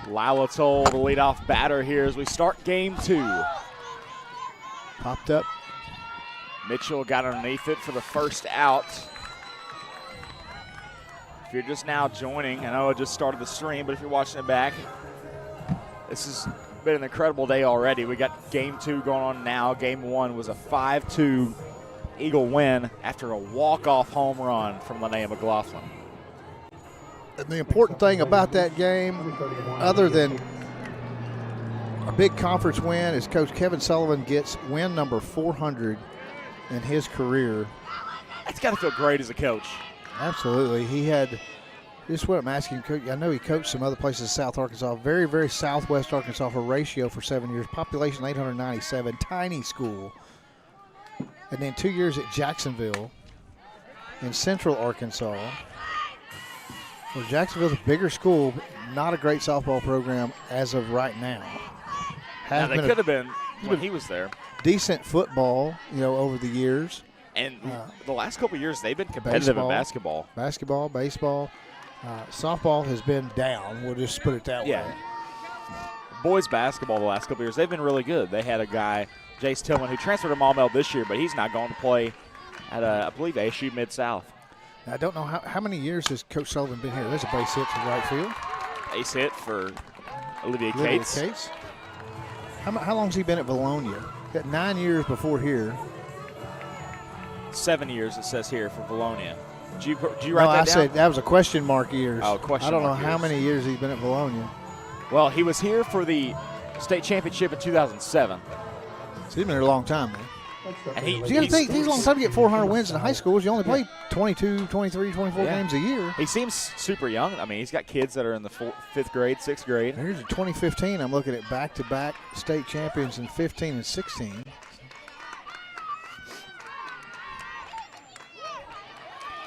Lila Toll, the leadoff batter here as we start game 2. Popped up. Mitchell got underneath it for the first out. If you're just now joining, I know I just started the stream, but if you're watching it back, this has been an incredible day already. We got game 2 going on now. Game 1 was a 5-2 Eagle win after a walk-off home run from Linnea McLaughlin. And the important thing about that game, other than a big conference win, is Coach Kevin Sullivan gets win number 400 in his career. That's got to feel great as a coach. Absolutely. He had, this is what I'm asking, Coach. I know he coached some other places in South Arkansas, very, very southwest Arkansas, Horatio for 7 years, population 897, tiny school. And then 2 years at Jacksonville in central Arkansas. Well, Jacksonville's a bigger school, not a great softball program as of right now. Now, they could have been when he was there. Decent football, over the years. And the last couple of years, they've been competitive in basketball. Basketball, baseball. Softball has been down. We'll just put it that way. Boys basketball the last couple of years, they've been really good. They had a guy, Jace Tillman, who transferred to Maumelle this year, but he's not going to play at, I believe, ASU Mid-South. I don't know how many years has Coach Sullivan been here. There's a base hit to right field. Base hit for Olivia Cates. How long has he been at Vilonia? Got 9 years before here. 7 years, it says here, for Vilonia. Did you write that down? I said that was a question mark years. Oh, question mark. I don't know how many years he's been at Vilonia. Well, he was here for the state championship in 2007. So he's been here a long time, man. And you got to think, he's a long time to get 400 wins in high schools. You only play 22, 23, 24 games a year. He seems super young. I mean, he's got kids that are in the 5th grade, 6th grade. Here's a 2015. I'm looking at back-to-back state champions in 15 and 16.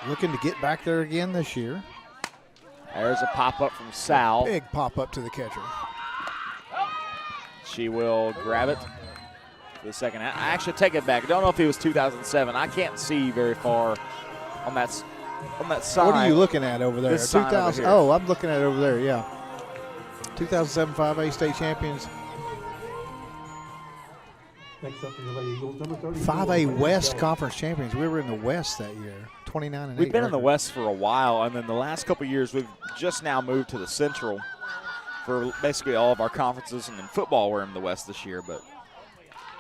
Looking to get back there again this year. There's a pop-up from Sal. Big pop-up to the catcher. She will grab it. The second, I actually take it back. I don't know if it was 2007. I can't see very far on that side. What are you looking at over there? This sign 2000. over here. Oh, I'm looking at it over there. Yeah. 2007 5A state champions. 5A West Conference champions. We were in the West that year. 29 and 8. We've been in the West for a while, and then the last couple of years we've just now moved to the Central for basically all of our conferences. And in football, we're in the West this year, but.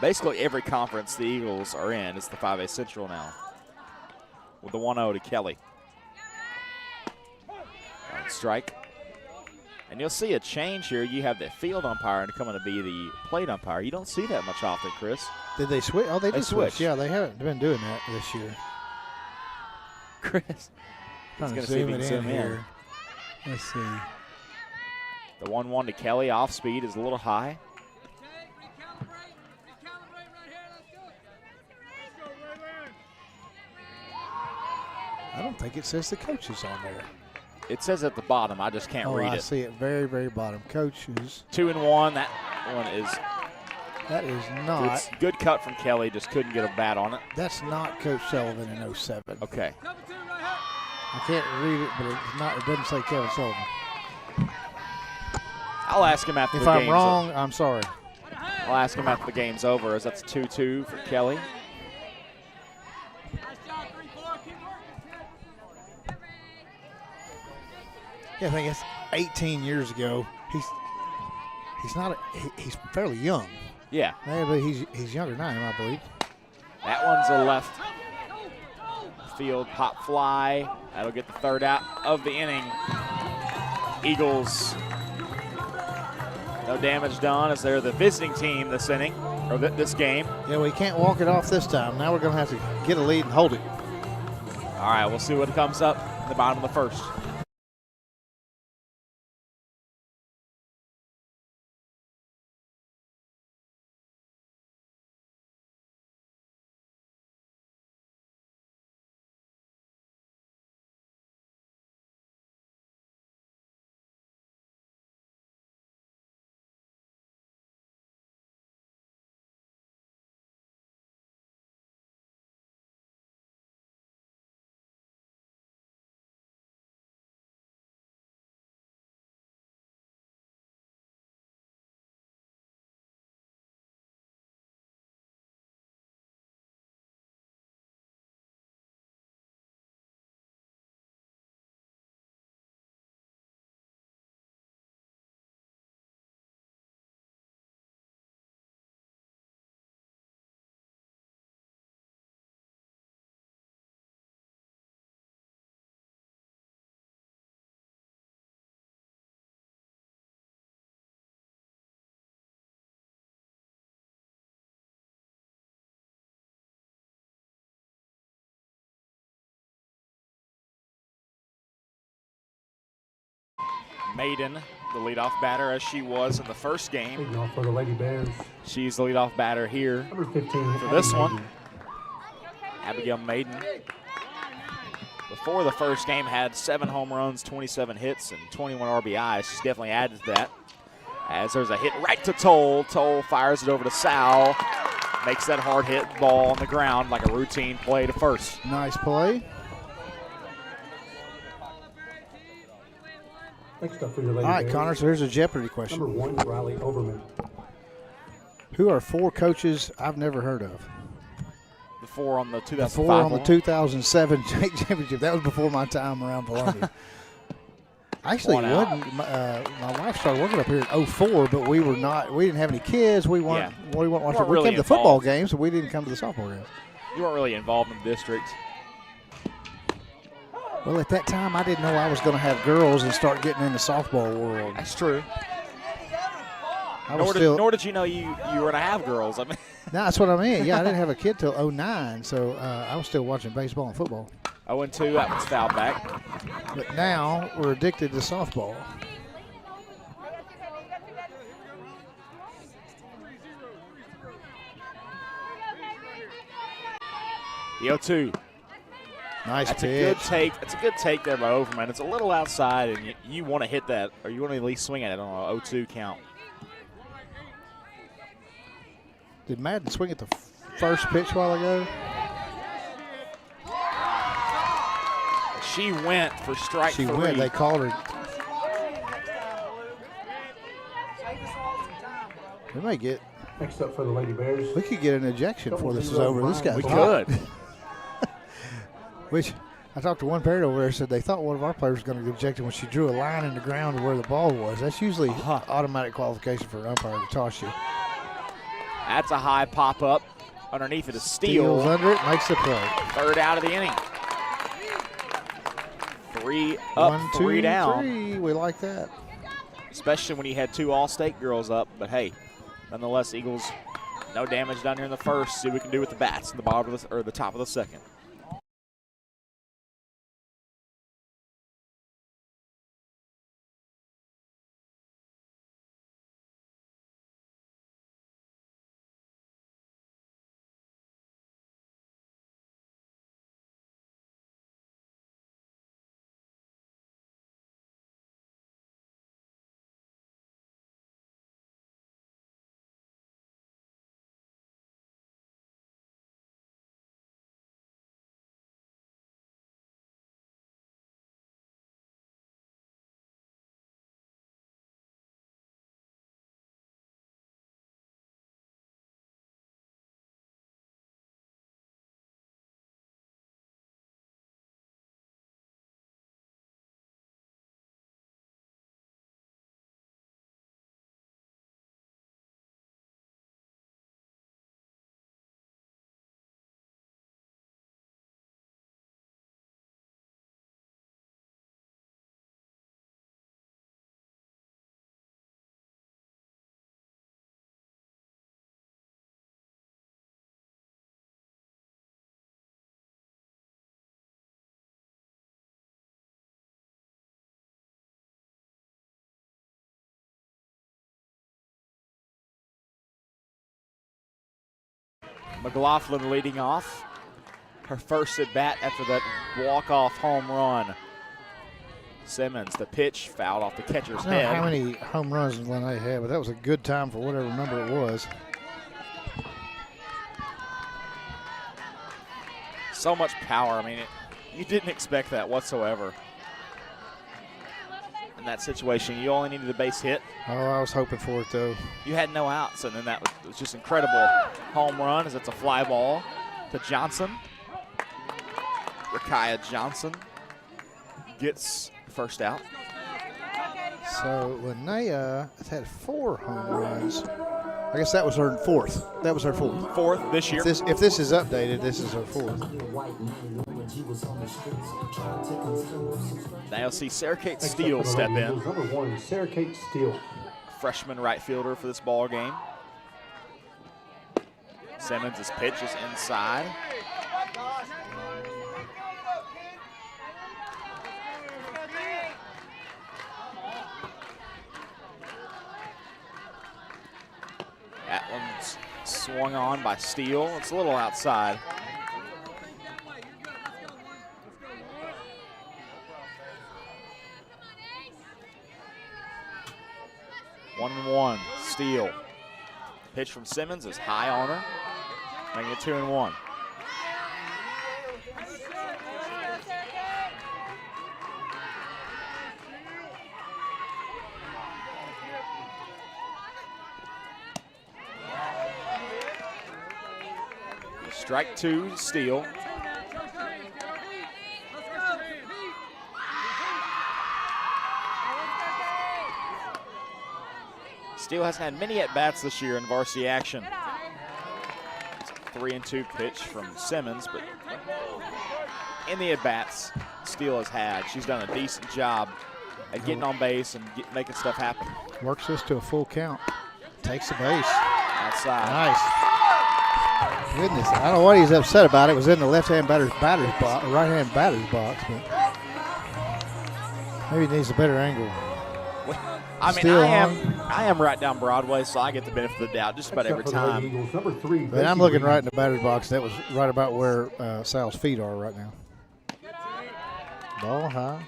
Basically, every conference the Eagles are in is the 5A Central now with the 1-0 to Kelly. Strike. And you'll see a change here. You have the field umpire coming to be the plate umpire. You don't see that much often, Chris. Did they switch? Oh, they did switch. Switch. Yeah, they haven't been doing that this year. Chris. Trying to zoom it in here. Let's see. The 1-1 to Kelly. Off speed is a little high. I don't think it says the coaches on there. It says at the bottom. I just can't read it. I see it very, very bottom. Coaches. 2-1. That one is. That is not. It's good cut from Kelly. Just couldn't get a bat on it. That's not Coach Sullivan in 07. Okay. I can't read it, but it's not. It doesn't say Kevin Sullivan. I'll ask him after the game's over. If I'm wrong, I'm sorry. I'll ask him after the game's over, as that's 2-2 for Kelly. Yeah, I think it's 18 years ago. He's he's fairly young. Yeah. But he's younger than I am, I believe. That one's a left field pop fly. That'll get the third out of the inning. Eagles, no damage done as they're the visiting team this inning, or this game. Yeah, we can't walk it off this time. Now we're going to have to get a lead and hold it. All right, we'll see what comes up in the bottom of the first. Maiden, the leadoff batter, as she was in the first game. Leading off for the Lady Bears, She's the leadoff batter here number 15 for this one. Maiden. Abigail Maiden, before the first game, had 7 home runs, 27 hits, and 21 RBIs. She's definitely added to that. As there's a hit right to Toll. Toll fires it over to Sal. Makes that hard hit ball on the ground like a routine play to first. Nice play. Next up for your Lady All right, Bears, Connor, so here's a Jeopardy question. number 1 Riley Overman. Who are 4 coaches I've never heard of? The 4 on the 2005 4 on the one. 2007 championship. That was before my time around Vilonia. Actually, One it out. wasn't. My wife started working up here in 04, but we didn't have any kids. We weren't watching. Weren't We really came to the football involved. games, but we didn't come to the softball games. You weren't really involved in the district. Well, at that time, I didn't know I was going to have girls and start getting in the softball world. That's true. I was Nor did you know you were going to have girls. I mean, No, that's what I mean. Yeah, I didn't have a kid till 09, so I was still watching baseball and football. 0-2, that one's fouled back. But now we're addicted to softball. The 0-2. Nice That's pitch. a good take. It's a good take there by Overman. It's a little outside, and you want to hit that, or you want to at least swing at it on a 0-2 count. Did Madden swing at the first pitch a while ago? She went for strike She 3. went. They called her. We may get. Next up for the Lady Bears, We could get an ejection before this is over. This guy's We hot. could. Which I talked to one parent over there. Said they thought one of our players was going to get ejected when she drew a line in the ground to where the ball was. That's usually automatic qualification for an umpire to toss you. That's a high pop up. Underneath it is Steals steal. under it, makes the play. Third out of the inning. 3 up, 1, 2, 3 down. 3. We like that. Especially when you had 2 All-State girls up. But hey, nonetheless, Eagles, no damage down here in the first. See what we can do with the bats in the bottom of the, or the top of the second. McLaughlin leading off. Her first at bat after that walk-off home run. Simmons, the pitch, fouled off the catcher's I don't know head. how many home runs Vilonia had, but that was a good time for whatever number it was. So much power. I mean, you didn't expect that whatsoever. In that situation, you only needed a base hit. Oh, I was hoping for it, though. You had no outs, and then that was just incredible home run as it's a fly ball to Johnson. Rakaya Johnson gets first out. So Linnea has had 4 home runs. I guess that was her 4th. That was her 4th. 4th this year. If this is updated, this is her 4th. Now you'll see Sarah Kate Next up Steele for the step Lady in. Eagles, number 1 Sarah Kate Steele. Freshman right fielder for this ball game. Simmons' pitch is inside. That one's swung on by Steele. It's a little outside. One and one, Steele. Pitch from Simmons is high on her, making it 2-1. Strike two, Steele. Steele has had many at-bats this year in varsity action. It's a 3-2 pitch from Simmons, but in the at-bats Steele has had, she's done a decent job at getting on base and making stuff happen. Works this to a full count. Takes the base. Outside. Nice. Goodness, I don't know what he's upset about. It was in the left-hand batter's box, right-hand batter's box, but maybe he needs a better angle. I mean, I am right down Broadway, so I get the benefit of the doubt just about every time. Eagles, number 3. But I'm looking right in the batter's box. That was right about where Sal's feet are right now. Ball high.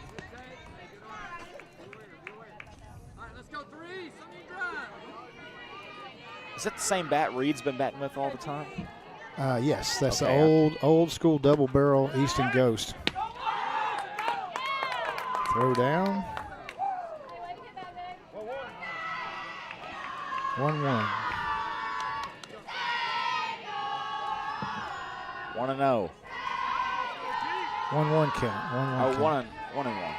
Is that the same bat Reed's been batting with all the time? Yes, that's Okay. the old school double barrel Easton Ghost. Throw down. 1-1. 1-0. 1-1 count. 1-1 Oh, count. 1-1.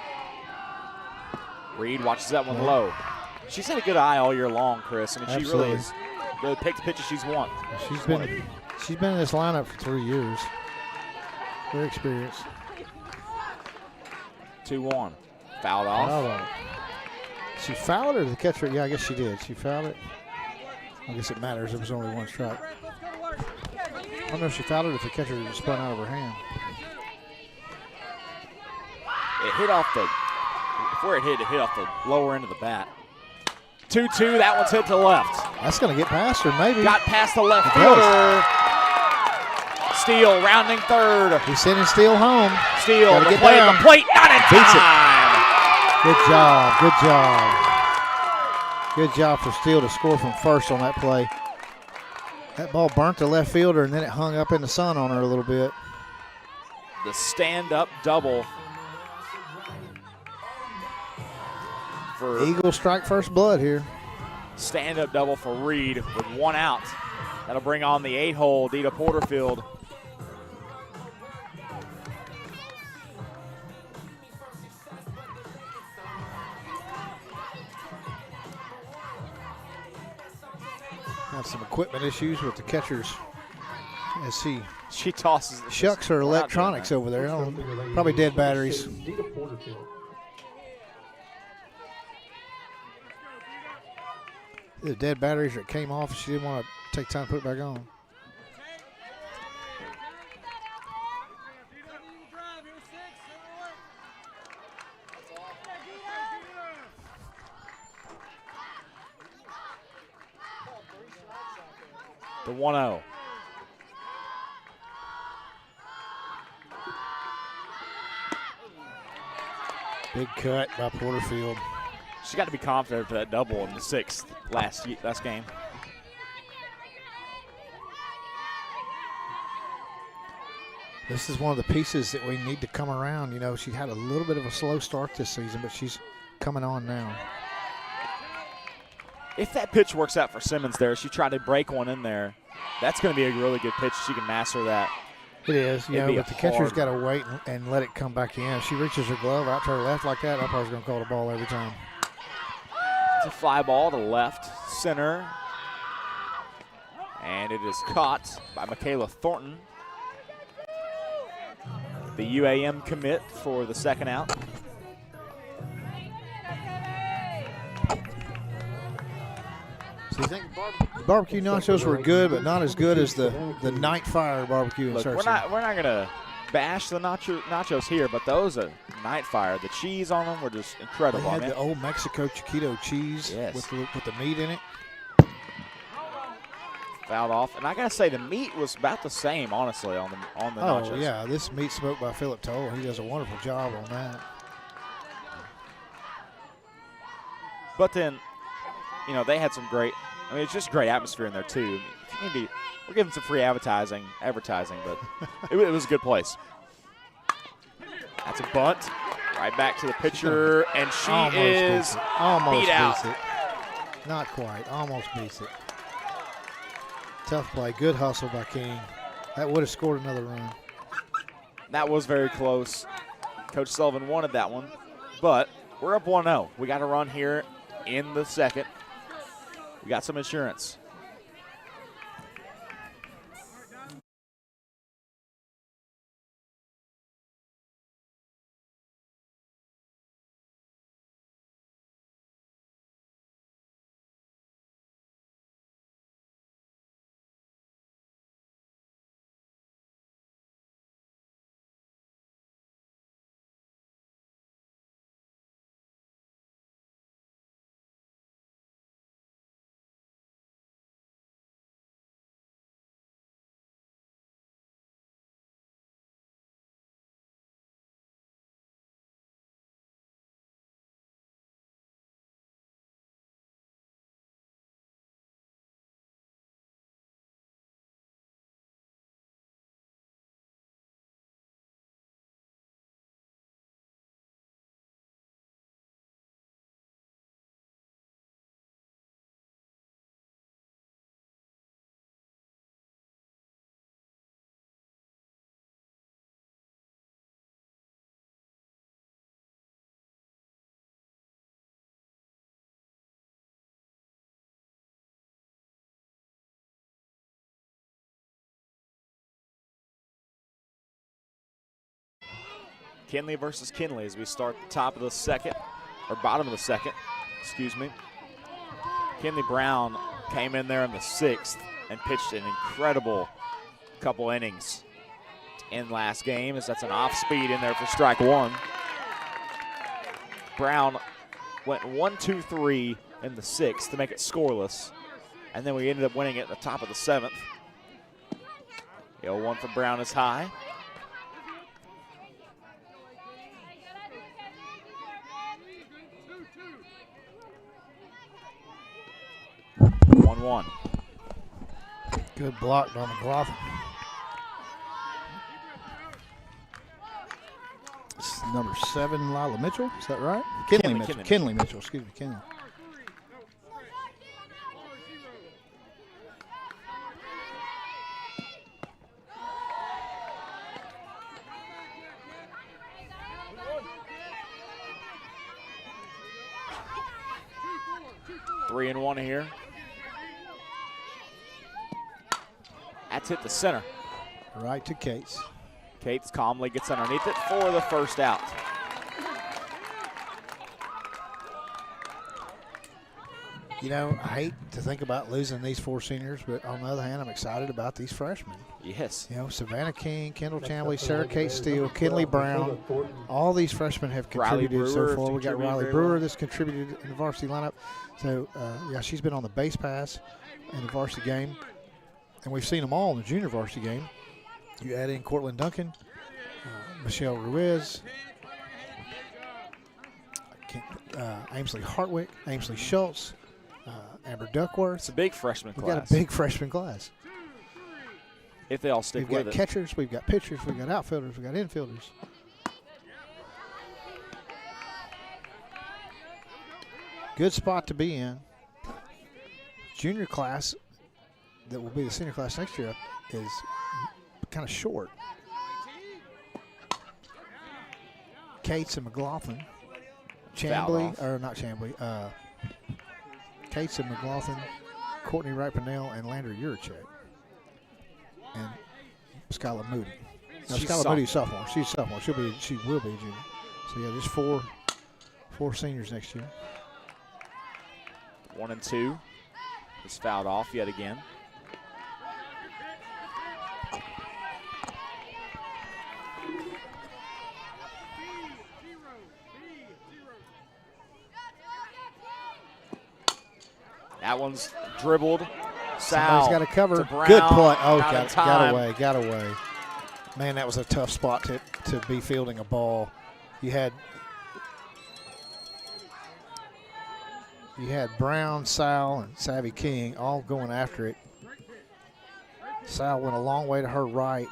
Reed watches that one low. She's had a good eye all year long, Chris. I mean, she really has really picked the pitches she's won. She's been in this lineup for 3 years. Very experienced. 2-1. Fouled off. Fouled off. She fouled or the catcher? Yeah, I guess she did. She fouled it. I guess it matters. It was only one strike. I don't know if she fouled it if the catcher just spun out of her hand. It hit off the, where it hit off the lower end of the bat. 2-2, that one's hit to left. That's going to get past her, maybe. Got past the left It fielder. Steele rounding third. He's sending Steele home. Steele, Gotta the get plate, down. the plate, not in Beats it. time. Good job. Good job. Good job for Steele to score from first on that play. That ball burnt the left fielder, and then it hung up in the sun on her a little bit. The stand-up double for Eagles strike first blood here. stand-up double for Reed with one out. That'll bring on the 8-hole, Dita Porterfield. Have some equipment issues with the catchers. Let's see. She tosses. Shucks her electronics over there. Probably dead batteries. Dita Porterfield. The dead batteries that came off. She didn't want to take time to put it back on. The 1-0. Big cut by Porterfield. She got to be confident for that double in the sixth last game. This is one of the pieces that we need to come around. You know, she had a little bit of a slow start this season, but she's coming on now. If that pitch works out for Simmons there, she tried to break one in there. That's going to be a really good pitch. She can master that. It is, you It'd know, be but a the catcher's hard- got to wait and let it come back in. If she reaches her glove out to her left like that, umpire's going to call the ball every time. It's a fly ball to left center. And it is caught by Michaela Thornton. The UAM commit for the second out. So you think barbecue nachos were good, but not as good as the Night Fire barbecue in Look, Searcy. we're not gonna bash the nachos here, but those are Night Fire. The cheese on them were just They incredible. had the old Mexico Chiquito cheese Yes. with the meat in it. Fouled off. And I got to say, the meat was about the same, honestly, on the nachos. Oh, yeah, this meat smoked by Philip Toll. He does a wonderful job on that. But then, you know, they had some great, I mean, it's just great atmosphere in there, too. I mean, we're giving some free advertising, but it was a good place. That's a bunt. Right back to the pitcher, and she is beat out. Beats it. Not quite. Almost beats it. Tough play. Good hustle by King. That would have scored another run. That was very close. Coach Sullivan wanted that one, but we're up 1-0. We got a run here in the second. We got some insurance. Kinley versus Kinley as we start the top of the second, or bottom of the second, excuse me. Kinley Brown came in there in the 6th and pitched an incredible couple innings in last game, as that's an off speed in there for strike one. Brown went 1-2-3 in the 6th to make it scoreless, and then we ended up winning it at the top of the 7th. 0-1 for Brown is high. One. Good block by McLaughlin. It's number 7, Lila Mitchell. Is that right? Kinley Mitchell. Kinley Mitchell. Excuse me, Kinley. Three and one here. That's hit the center. Right to Cates. Cates calmly gets underneath it for the first out. You know, I hate to think about losing these 4 seniors, but on the other hand, I'm excited about these freshmen. Yes. You know, Savannah King, Kendall Chamblee, Sarah Kate Steele, Kinley Brown. All these freshmen have contributed so far. We got Riley Brewer that's contributed in the varsity lineup. So, yeah, she's been on the base pass in the varsity game. And we've seen them all in the junior varsity game. You add in Cortland Duncan, Michelle Ruiz, Ainsley Hartwick, Ainsley Schultz, Amber Duckworth. It's a big freshman class. We've got a big freshman class. If they all stick with it. We've got catchers, we've got pitchers, we've got outfielders, we've got infielders. Good spot to be in. Junior class that will be the senior class next year is kind of short. Cates and McLaughlin. Chamblee, or not Chamblee, Cates and McLaughlin, Courtney Wright-Pennell, and Landry Urachek. And Skylar Moody. Now, Skylar Moody's sophomore. She's a sophomore. She will be a junior. So yeah, just four seniors next year. 1 and 2 is fouled off yet again. That one's dribbled Somebody's got to cover. Brown. Good play. Oh, Not in got time. away. Man, that was a tough spot to be fielding a ball. You had Brown, Sal, and Savvy King all going after it. Sal went a long way to her right.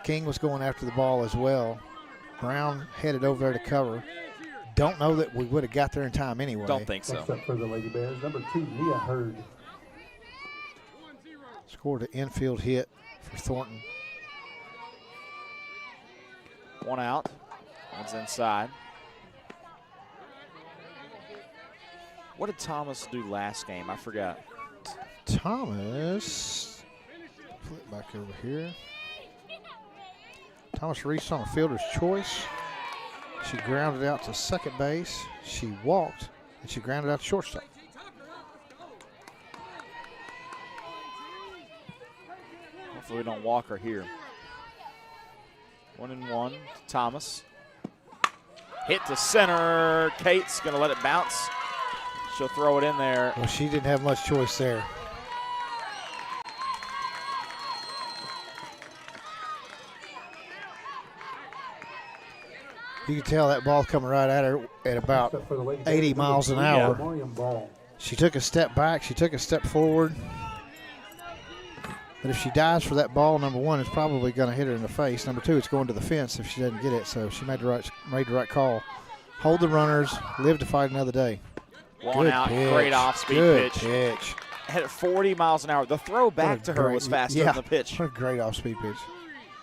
King was going after the ball as well. Brown headed over there to cover. Don't know that we would have got there in time anyway. Don't think so. Next up for the Lady Bears, number 2, Nia Hurd. Scored an infield hit for Thornton. One out. One's inside. What did Thomas do last game? I forgot. Thomas, flip back over here. Thomas reached on a fielder's choice. She grounded out to second base. She walked, and she grounded out to shortstop. Hopefully we don't walk her here. 1-1 to Thomas. Hit to center. Kate's going to let it bounce. She'll throw it in there. Well, she didn't have much choice there. You can tell that ball coming right at her at about Next up for the Lady 80 Bears, miles an number 3, hour. Mariam Ball. She took a step back. She took a step forward. But if she dives for that ball, number one, it's probably going to hit her in the face. Number two, it's going to the fence if she doesn't get it. So she made the right call. Hold the runners. Live to fight another day. One out. Pitch. Great off-speed Good pitch. Hit it 40 miles an hour. The throw back to her was faster than the pitch. What a great off-speed pitch.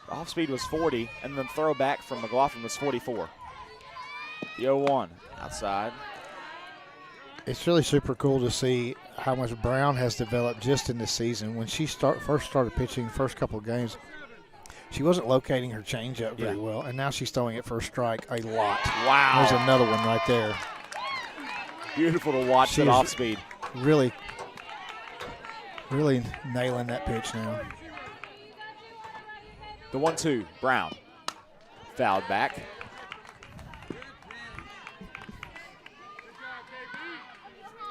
The off-speed was 40, and then throw back from McLaughlin was 44. The 0-1 outside. It's really super cool to see how much Brown has developed just in this season. When she first started pitching, first couple of games, she wasn't locating her changeup very well, and now she's throwing it for a strike a lot. Wow. There's another one right there. Beautiful to watch that off-speed. Really nailing that pitch now. The 1-2, Brown. Fouled back.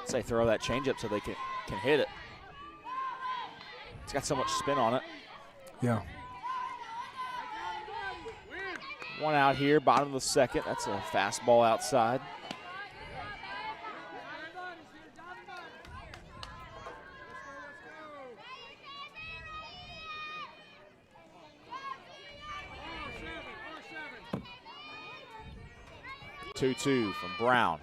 Say throw that changeup so they can hit it. It's got so much spin on it. Yeah. One out here, bottom of the second. That's a fastball outside. Two from Brown.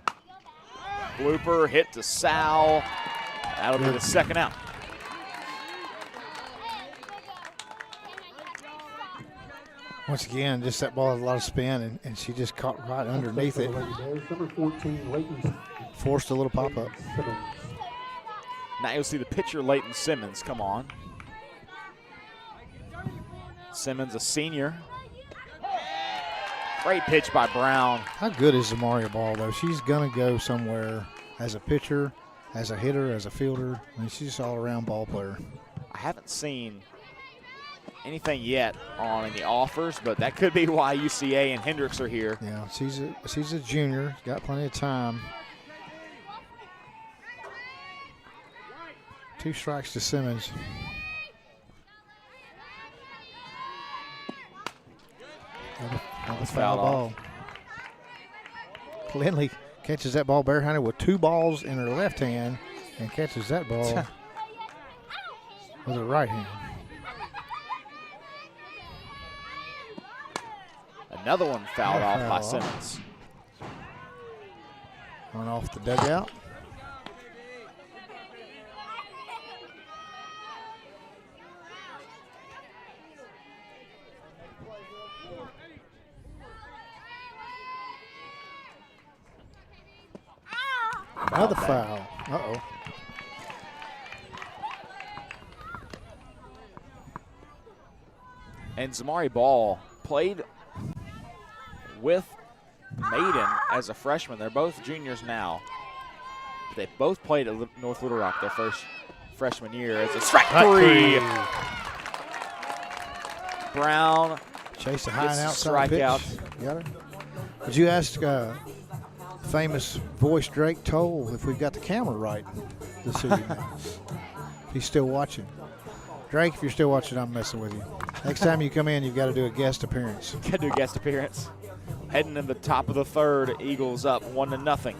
Blooper hit to Sal. That'll be the second out. Once again, just that ball has a lot of spin, and she just caught right underneath it. Number 14, Leighton. Forced a little pop-up. Now you'll see the pitcher, Leighton Simmons, come on. Simmons, a senior. Great pitch by Brown. How good is Zamaria Ball, though? She's going to go somewhere as a pitcher, as a hitter, as a fielder. I mean, she's an all-around ball player. I haven't seen anything yet on any offers, but that could be why UCA and Hendricks are here. Yeah, she's a junior. Got plenty of time. 2 strikes to Simmons. Another foul ball. Lindley catches that ball barehanded with 2 balls in her left hand and catches that ball with her right hand. Another one fouled off by Simmons. Run off the dugout. Another foul. Uh-oh. And Zamari Ball played with Maiden as a freshman. They're both juniors now. They both played at North Little Rock their first freshman year as a strike three. Brown chased a high and gets a outside strikeout. Got it? Would you ask famous voice Drake Toll if we've got the camera right this evening? He's still watching. Drake, if you're still watching, I'm messing with you. Next time you come in, you've got to do a guest appearance. Got to do a guest appearance. Heading in the top of the third, Eagles up 1-0.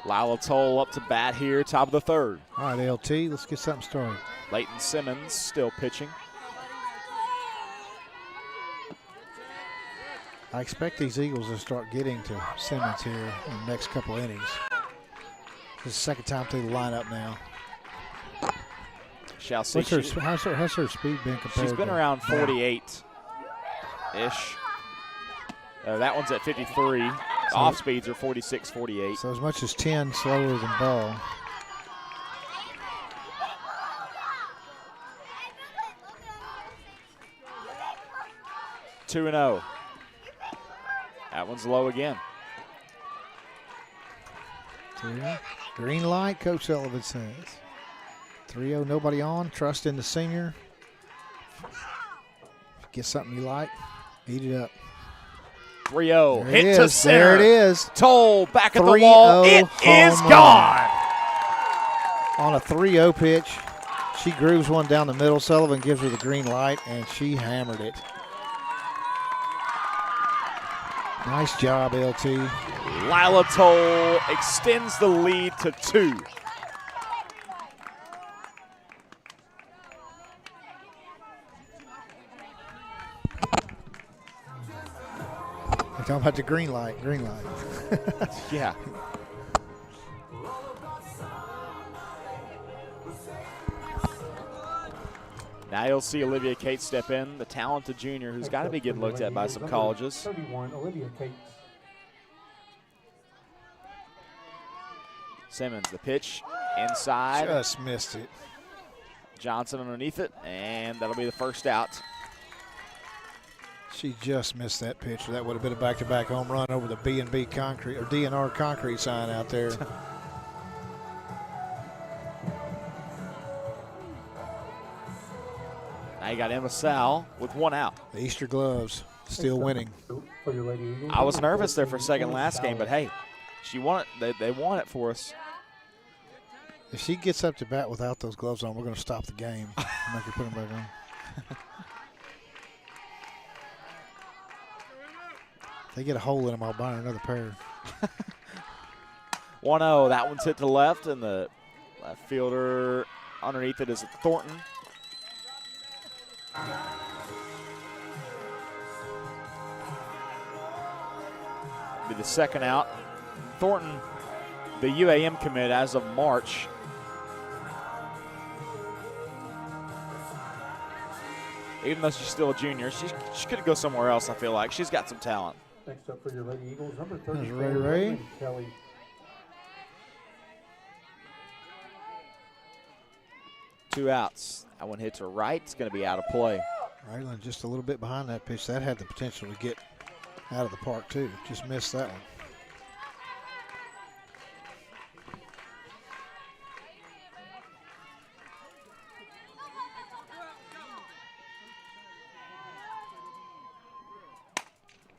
Lila Toll up to bat here, top of the third. All right, LT, let's get something started. Leighton Simmons still pitching. I expect these Eagles to start getting to Simmons here in the next couple innings. This is the second time through the lineup now. Shall see. How's her speed been compared? She's been around 48-ish. That one's at 53. So off speeds are 46, 48. So as much as 10 slower than ball. Two and 0. That one's low again. Green light, Coach Sullivan says. 3-0, nobody on. Trust in the senior. Get something you like, eat it up. 3-0, hit to center. There it is. Toll back at the wall. It is gone. On a 3-0 pitch, she grooves one down the middle. Sullivan gives her the green light, and she hammered it. Nice job, LT. Lila Toll extends the lead to 2. We're talking about the green light, Yeah. Now you'll see Olivia Cates step in, the talented junior who's got to be getting looked at by some colleges. 31, Olivia Cates. Simmons, the pitch inside. Just missed it. Johnson underneath it, and that'll be the first out. She just missed that pitch. That would have been a back-to-back home run over the B&B concrete or DNR concrete sign out there. Now you got Emma Sal with 1 out. The Easter gloves still winning. For your Lady Eagles, I was nervous there for second last game, but hey, she won it. They won it for us. If she gets up to bat without those gloves on, we're going to stop the game. Make her put them back on. If they get a hole in them, I'll buy her another pair. 1-0. That one's hit to left, and the left fielder underneath it is Thornton. Be the second out. Thornton, the UAM commit as of March. Even though she's still a junior, she could go somewhere else, I feel like. She's got some talent. Next up for your Lady Eagles, number 34, Ray. Kelly. Two outs. That one hits her right. It's going to be out of play. Raylan just a little bit behind that pitch. That had the potential to get out of the park, too. Just missed that one.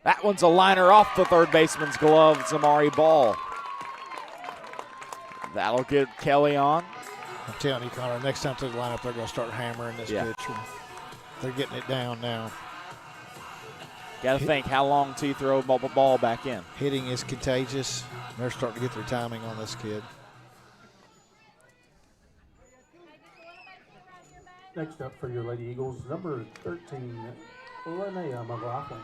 That one's a liner off the third baseman's glove. It's Amari Ball. That'll get Kelly on. I'm telling you, Connor, next time through the lineup, they're going to start hammering this pitch. They're getting it down now. Got to think, how long till you throw the ball back in? Hitting is contagious. They're starting to get their timing on this kid. Next up for your Lady Eagles, number 13, Linnea McLaughlin.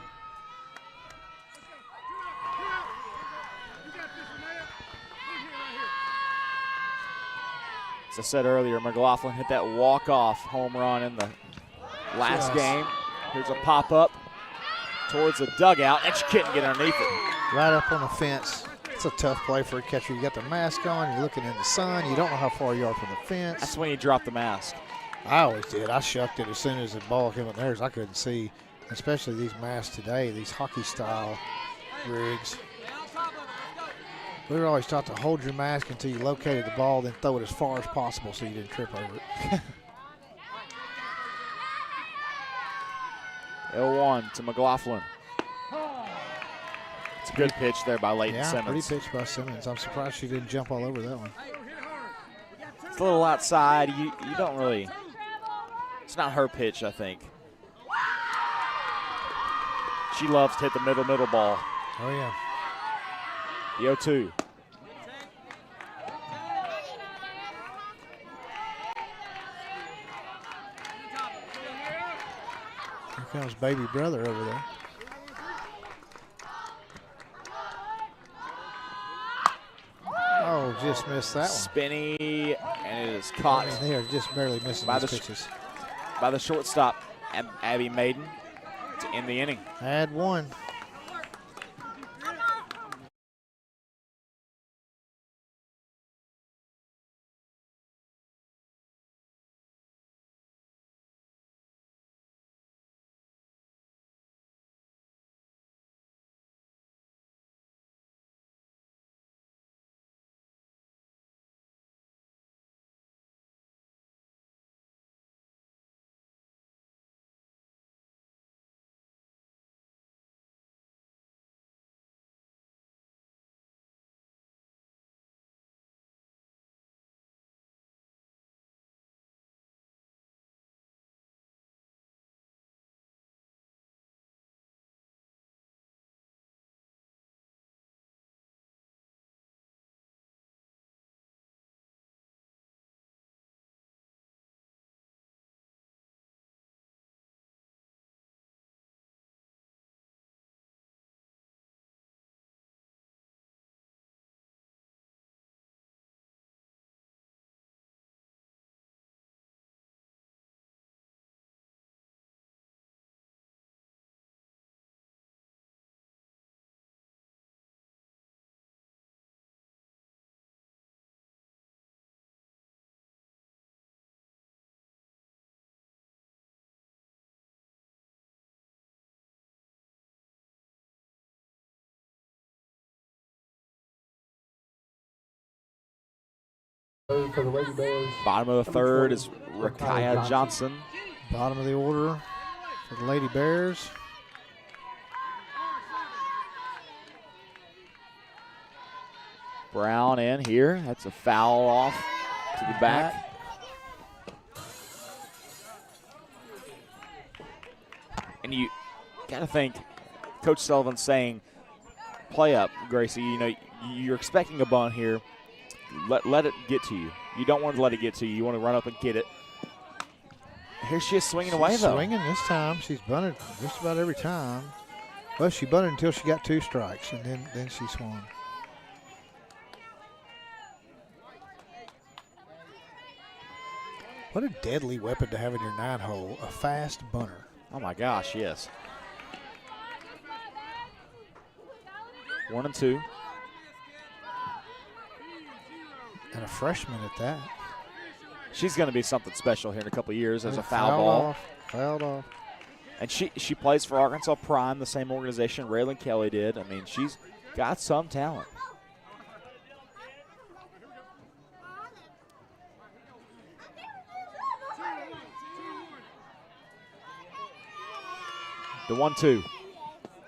As I said earlier, McLaughlin hit that walk-off home run in the last game. Here's a pop-up towards the dugout, and she couldn't get underneath it. Right up on the fence. It's a tough play for a catcher. You got the mask on, you're looking in the sun, you don't know how far you are from the fence. That's when you drop the mask. I always did. I shucked it as soon as the ball came up theirs. I couldn't see, especially these masks today, these hockey-style rigs. We were always taught to hold your mask until you located the ball, then throw it as far as possible so you didn't trip over it. 0-1 to McLaughlin. It's a good pitch there by Leighton Simmons. Pretty pitch by Simmons. I'm surprised she didn't jump all over that one. It's a little outside. You don't really. It's not her pitch, I think. She loves to hit the middle ball. Oh, yeah. The 0-2. Here comes baby brother over there. Oh, just missed that one. Spinny, and it is caught. They are just barely missing these pitches. By the shortstop, Abby Maiden, to end the inning. Add one. For the Lady Bears. Bottom of the third is Rakaya Johnson. Bottom of the order for the Lady Bears. Brown in here. That's a foul off to the back. And you got to think, Coach Sullivan saying, play up, Gracie. You know, you're expecting a bunt here. Let it get to you. You don't want to let it get to you. You want to run up and get it. Here she is swinging away, though. Swinging this time. She's bunted just about every time. Well, she bunted until she got 2 strikes, and then she swung. What a deadly weapon to have in your 9-hole, a fast bunter. Oh, my gosh, yes. 1-2. And a freshman at that. She's going to be something special here in a couple of years as a foul ball. Fouled off. And she plays for Arkansas Prime, the same organization Raylan Kelly did. I mean, she's got some talent. The 1-2.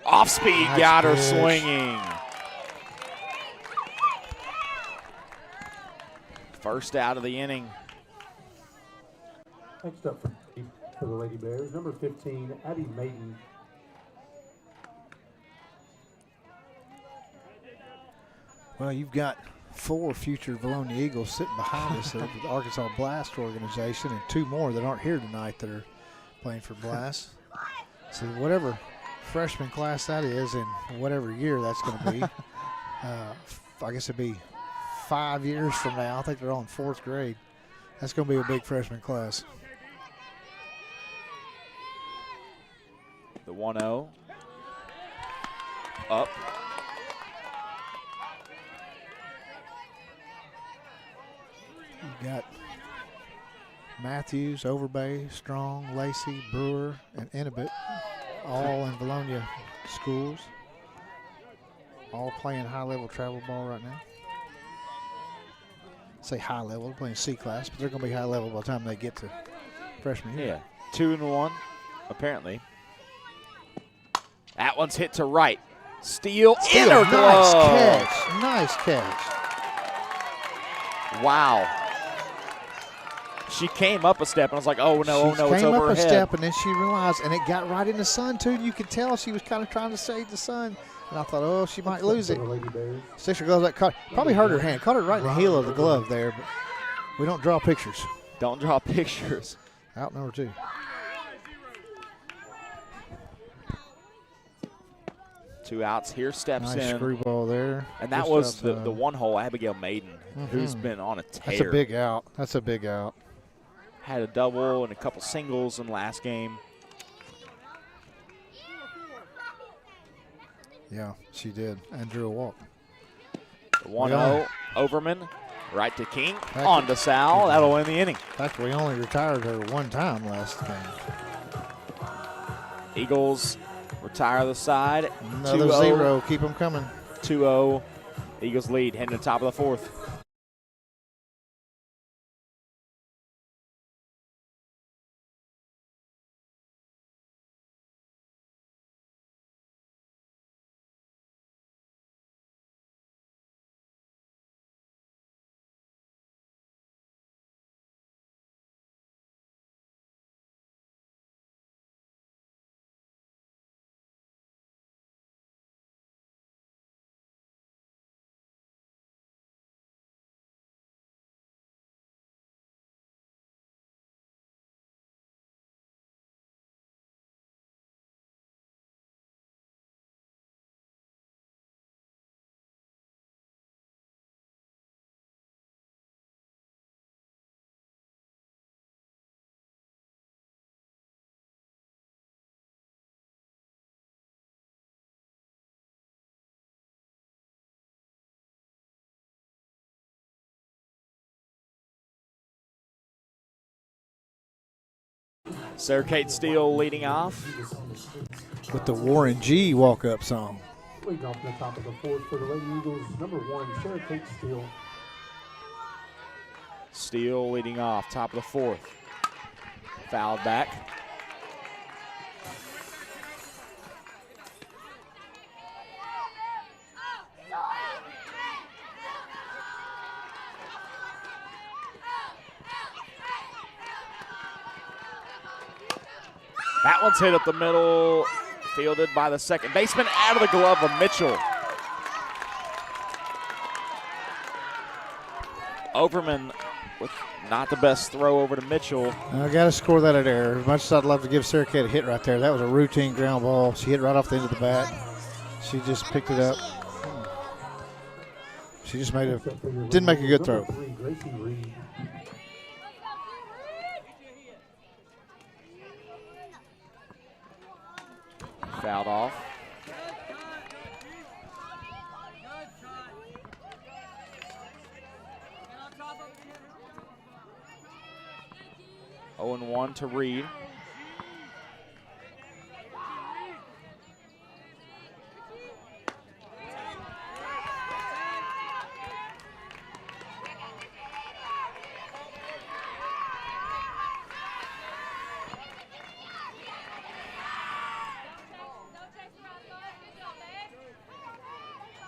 Off speed, Nice got her pitch. swinging. First out of the inning. Next up for the Lady Bears, number 15, Abby Maiden. Well, you've got 4 future Vilonia Eagles sitting behind us at the Arkansas Blast organization, and 2 more that aren't here tonight that are playing for Blast. So whatever freshman class that is in whatever year that's going to be, I guess it'd be 5 years from now. I think they're all in 4th grade. That's going to be a big freshman class. The 1-0. Up. You got Matthews, Overbay, Strong, Lacey, Brewer, and Inabit, all in Vilonia schools. All playing high-level travel ball right now. Say high level, they're playing C class, but they're going to be high level by the time they get to freshman year. Yeah, 2-1, apparently. That one's hit to right. Steal, inner glove. Nice catch. Nice catch. Wow. She came up a step, and I was like, oh, no, She it's came over up her a head. step, and then she realized, and it got right in the sun, too. You could tell she was kind of trying to save the sun. And I thought, oh, she might lose it. Six gloves that caught, probably hurt her hand. Caught it right in the heel of the glove there, but we don't draw pictures. Don't draw pictures. Out number 2. Two outs. Here steps Nice in. screwball there. And that Just was the outside. one hole, Abigail Maiden, who's been on a tear. That's a big out. That's a big out. Had a double and a couple singles in the last game. Yeah, she did, and drew a walk. The 1-0, Overman, right to King, Heck, on to Sal. That'll win the inning. In fact, we only retired her one time last game. Eagles retire the side. Another 2-0. 0. Keep them coming. 2-0. Eagles lead, heading to the top of the 4th. Sarah Kate Steele leading off. With the Warren G walk-up song. Leading off in the top of the 4th for the Lady Eagles, number 1, Sarah Kate Steele. Steele leading off, top of the 4th. Fouled back. That one's hit up the middle, fielded by the second baseman, out of the glove of Mitchell. Overman with not the best throw over to Mitchell. I got to score that at error. As much as I'd love to give Sarah Kate a hit right there, that was a routine ground ball. She hit right off the end of the bat. She just picked it up. She just didn't make a good throw. Fouled off. Oh, and 1 to Reed.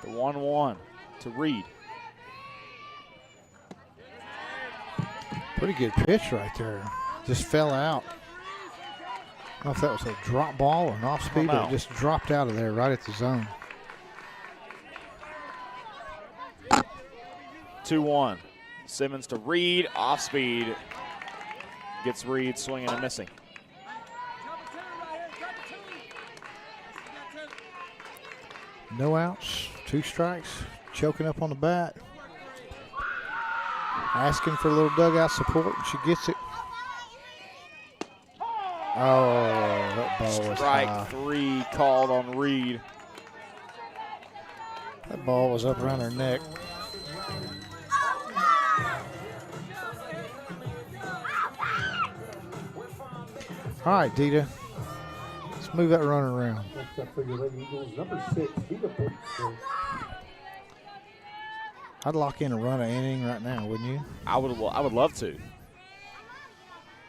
The 1-1 to Reed. Pretty good pitch right there. Just fell out. I don't know if that was a drop ball or an off speed, but it just dropped out of there right at the zone. 2-1. Simmons to Reed, off speed. Gets Reed swinging and missing. No outs, 2 strikes, choking up on the bat. Asking for a little dugout support, and she gets it. Oh, that ball was Strike high. 3 called on Reed. That ball was up around her neck. All right, Dita. Let's move that runner around. Next up for your Lady Eagles, number 6, Vita. I'd lock in a run of inning right now, wouldn't you? I would love to.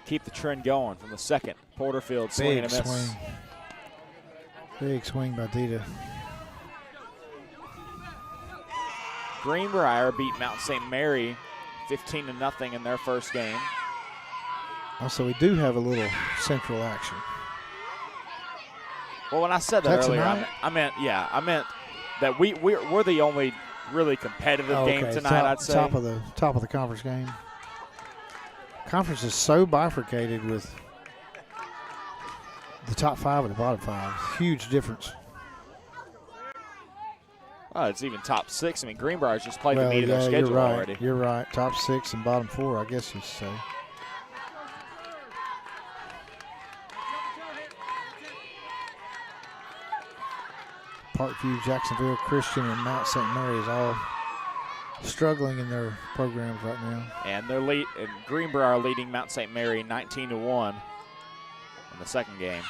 Keep the trend going from the second. Porterfield swinging Big and a miss. swing. Big swing by Dita. Greenbrier beat Mount St. Mary 15-0 in their first game. Also, we do have a little central action. Well, when I said that Is that earlier, tonight? I meant that we're the only really competitive game tonight. I'd say top of the conference game. Conference is so bifurcated with the top 5 and the bottom 5. Huge difference. Oh, it's even top 6. I mean, Greenbrier's just played Well, the meat of their schedule you're right. already. You're right. Top 6 and bottom 4, I guess you'd say. Parkview, Jacksonville Christian, and Mount St. Mary's all struggling in their programs right now. And Greenbrier leading Mount St. Mary 19-1 in the second game.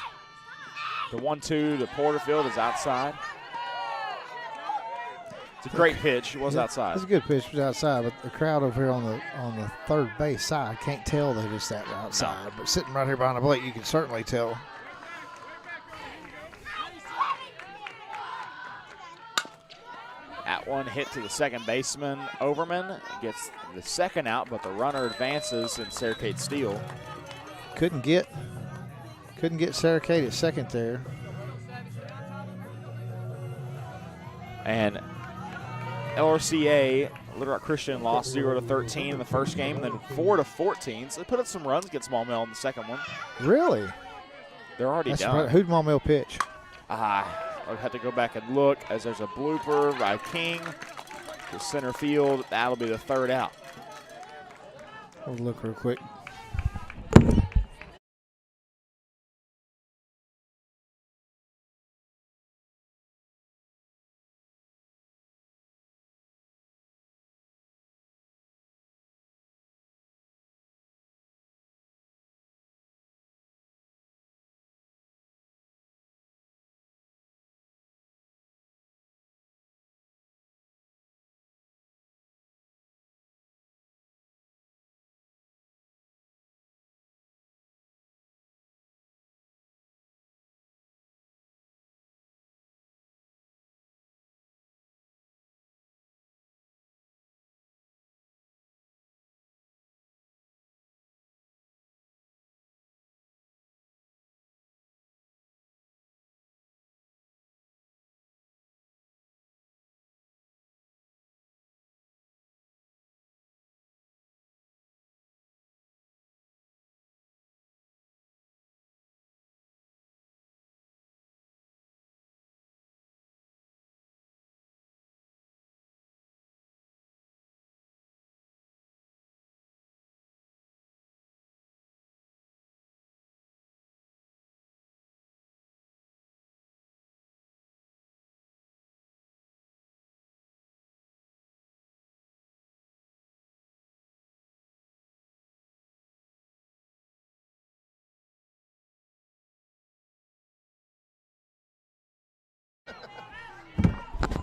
The 1-2 to Porterfield is outside. It's a great pitch. It was outside. It's a good pitch. It was outside, but the crowd over here on the third base side can't tell that it's that outside. But sitting right here behind the plate, you can certainly tell. That one hit to the second baseman. Overman gets the second out, but the runner advances and Sarah Kate Steele. Couldn't get Sarah Kate at second there. And LRCA, Little Rock Christian, lost 0-13 in the first game, and then 4-14. So they put up some runs against Maumelle in the second one. Really? They're already That's done. right. Who'd Maumelle pitch? I'll have to go back and look as there's a blooper by King to center field. That'll be the third out. We'll look real quick.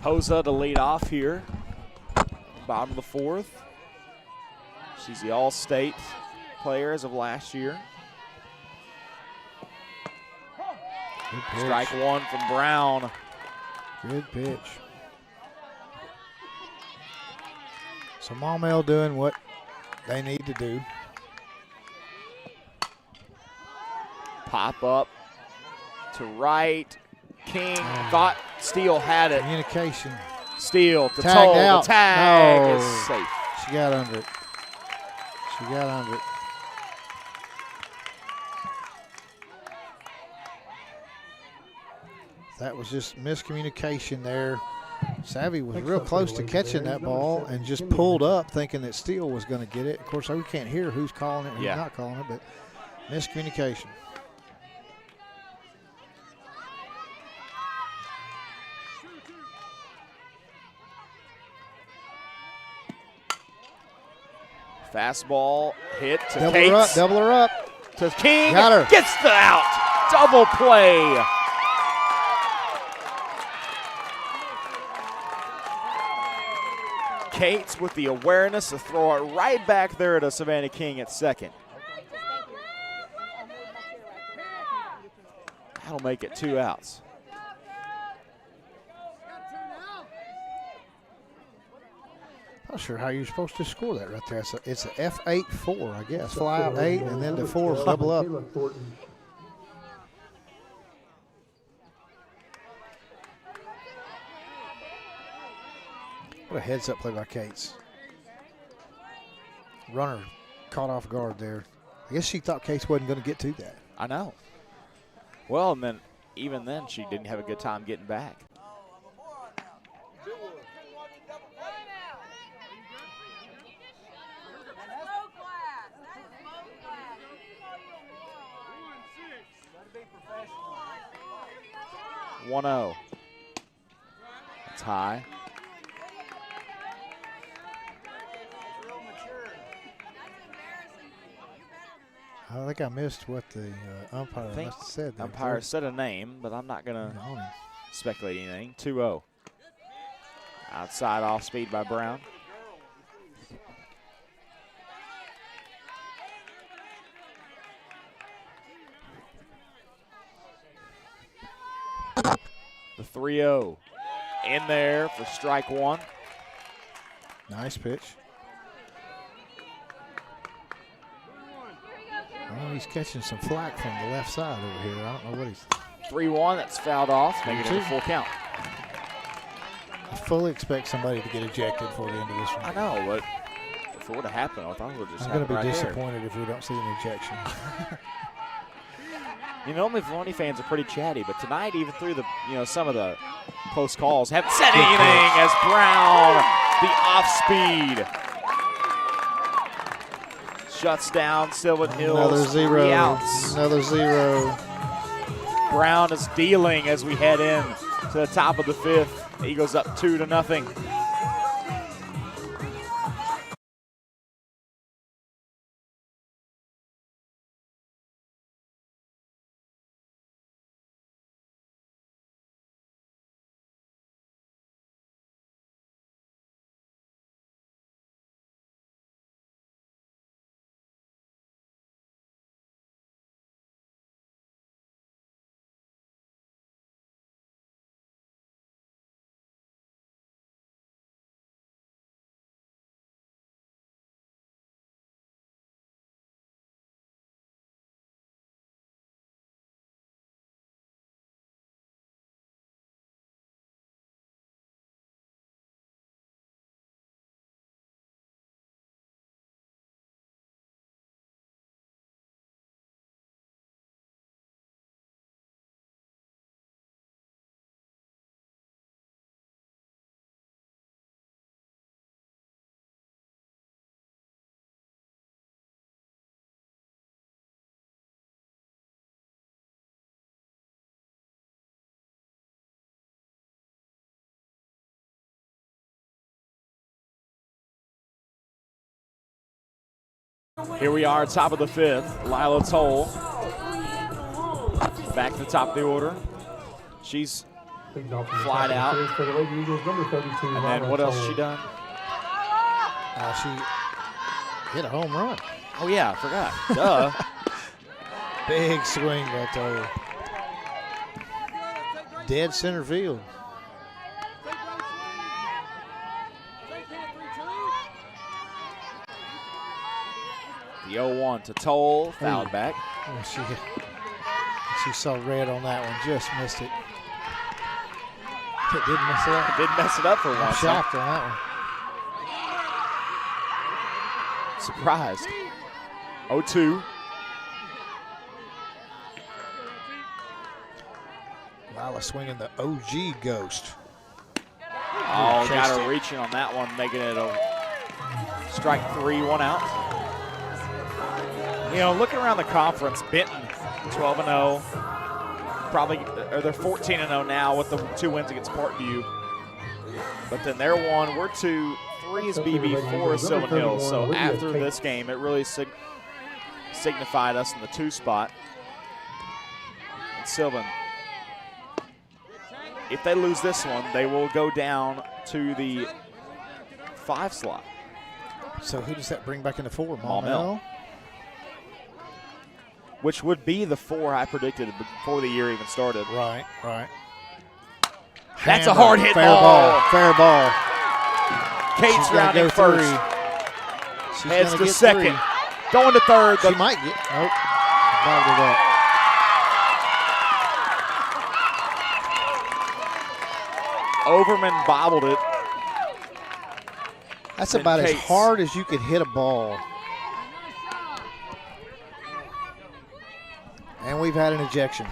Hosa to lead off here. Bottom of the fourth. She's the All-State player as of last year. Good pitch. Strike one from Brown. Good pitch. So Maumelle doing what they need to do. Pop up to right. King thought Steele had it. Communication. Steele to Tagged Toll. out. The tag No. is safe. She got under it. She got under it. That was just miscommunication there. Savvy was real close to catching that ball and just pulled up thinking that Steele was going to get it. Of course, we can't hear who's calling it and who's not calling it, but miscommunication. Fastball hit to Double Cates. her up, double her up. To King. Got her. Gets the out. Double play. Cates with the awareness to throw it right back there to Savannah King at second. That'll make it 2 outs. Not sure how you're supposed to score that right there. It's a F8-4, I guess. Fly out 8 and then the 4 double up. What a heads-up play by Cates. Runner caught off guard there. I guess she thought Cates wasn't going to get to that. I know. Well, and then even then she didn't have a good time getting back. One 0. That's high. I think I missed what the umpire must have said there. Umpire said a name, but I'm not going to speculate anything. 2-0. Outside off speed by Brown. The 3-0 in there for strike 1. Nice pitch. Oh, he's catching some flack from the left side over here. I don't know what he's. 3-1, that's fouled off, making it a full count. I fully expect somebody to get ejected before the end of this one. I know, but if it would have happened, I thought it would just I'm happen. going to be right disappointed if we don't see an ejection. You know, normally Vilonia fans are pretty chatty, but tonight, even through the some of the close calls, haven't said anything as Brown, the off-speed, shuts down Sylvan Hills. Another 0. 3 outs. Another 0. Brown is dealing as we head in to the top of the 5th. Eagles up 2-0. Here we are, top of the 5th. Lila Toll back to the top of the order. She's flied out. And then what else has she done? She hit a home run. Oh, yeah, I forgot. Duh. Big swing right there. Dead center field. The 0-1 to Toll, fouled back. Oh, she saw red on that one, just missed it. It did mess it up. It did mess it up for I'm once. shocked on that one. Surprised. 0-2. Lila swinging the OG ghost. missed her it. reaching on that one, making it a strike 3, 1 out. You know, looking around the conference, Benton 12-0. Probably, or they're 14-0 now with the 2 wins against Parkview. But then they're 1, we're 2, 3 is BB, 4 is Sylvan Hills. So after this game, it really signified us in the 2 spot. And Sylvan, if they lose this one, they will go down to the 5 slot. So who does that bring back into 4? Maumelle. Which would be the 4 I predicted before the year even started. Right. That's a hard hit fair ball. Fair ball. Kate's She's gotta rounding go first. 3. She's Heads gonna to get second. 3. Going to third. She might get. Nope. Bobbled it up. Overman bobbled it. That's Then about as Cates. hard as you could hit a ball. And we've had an ejection.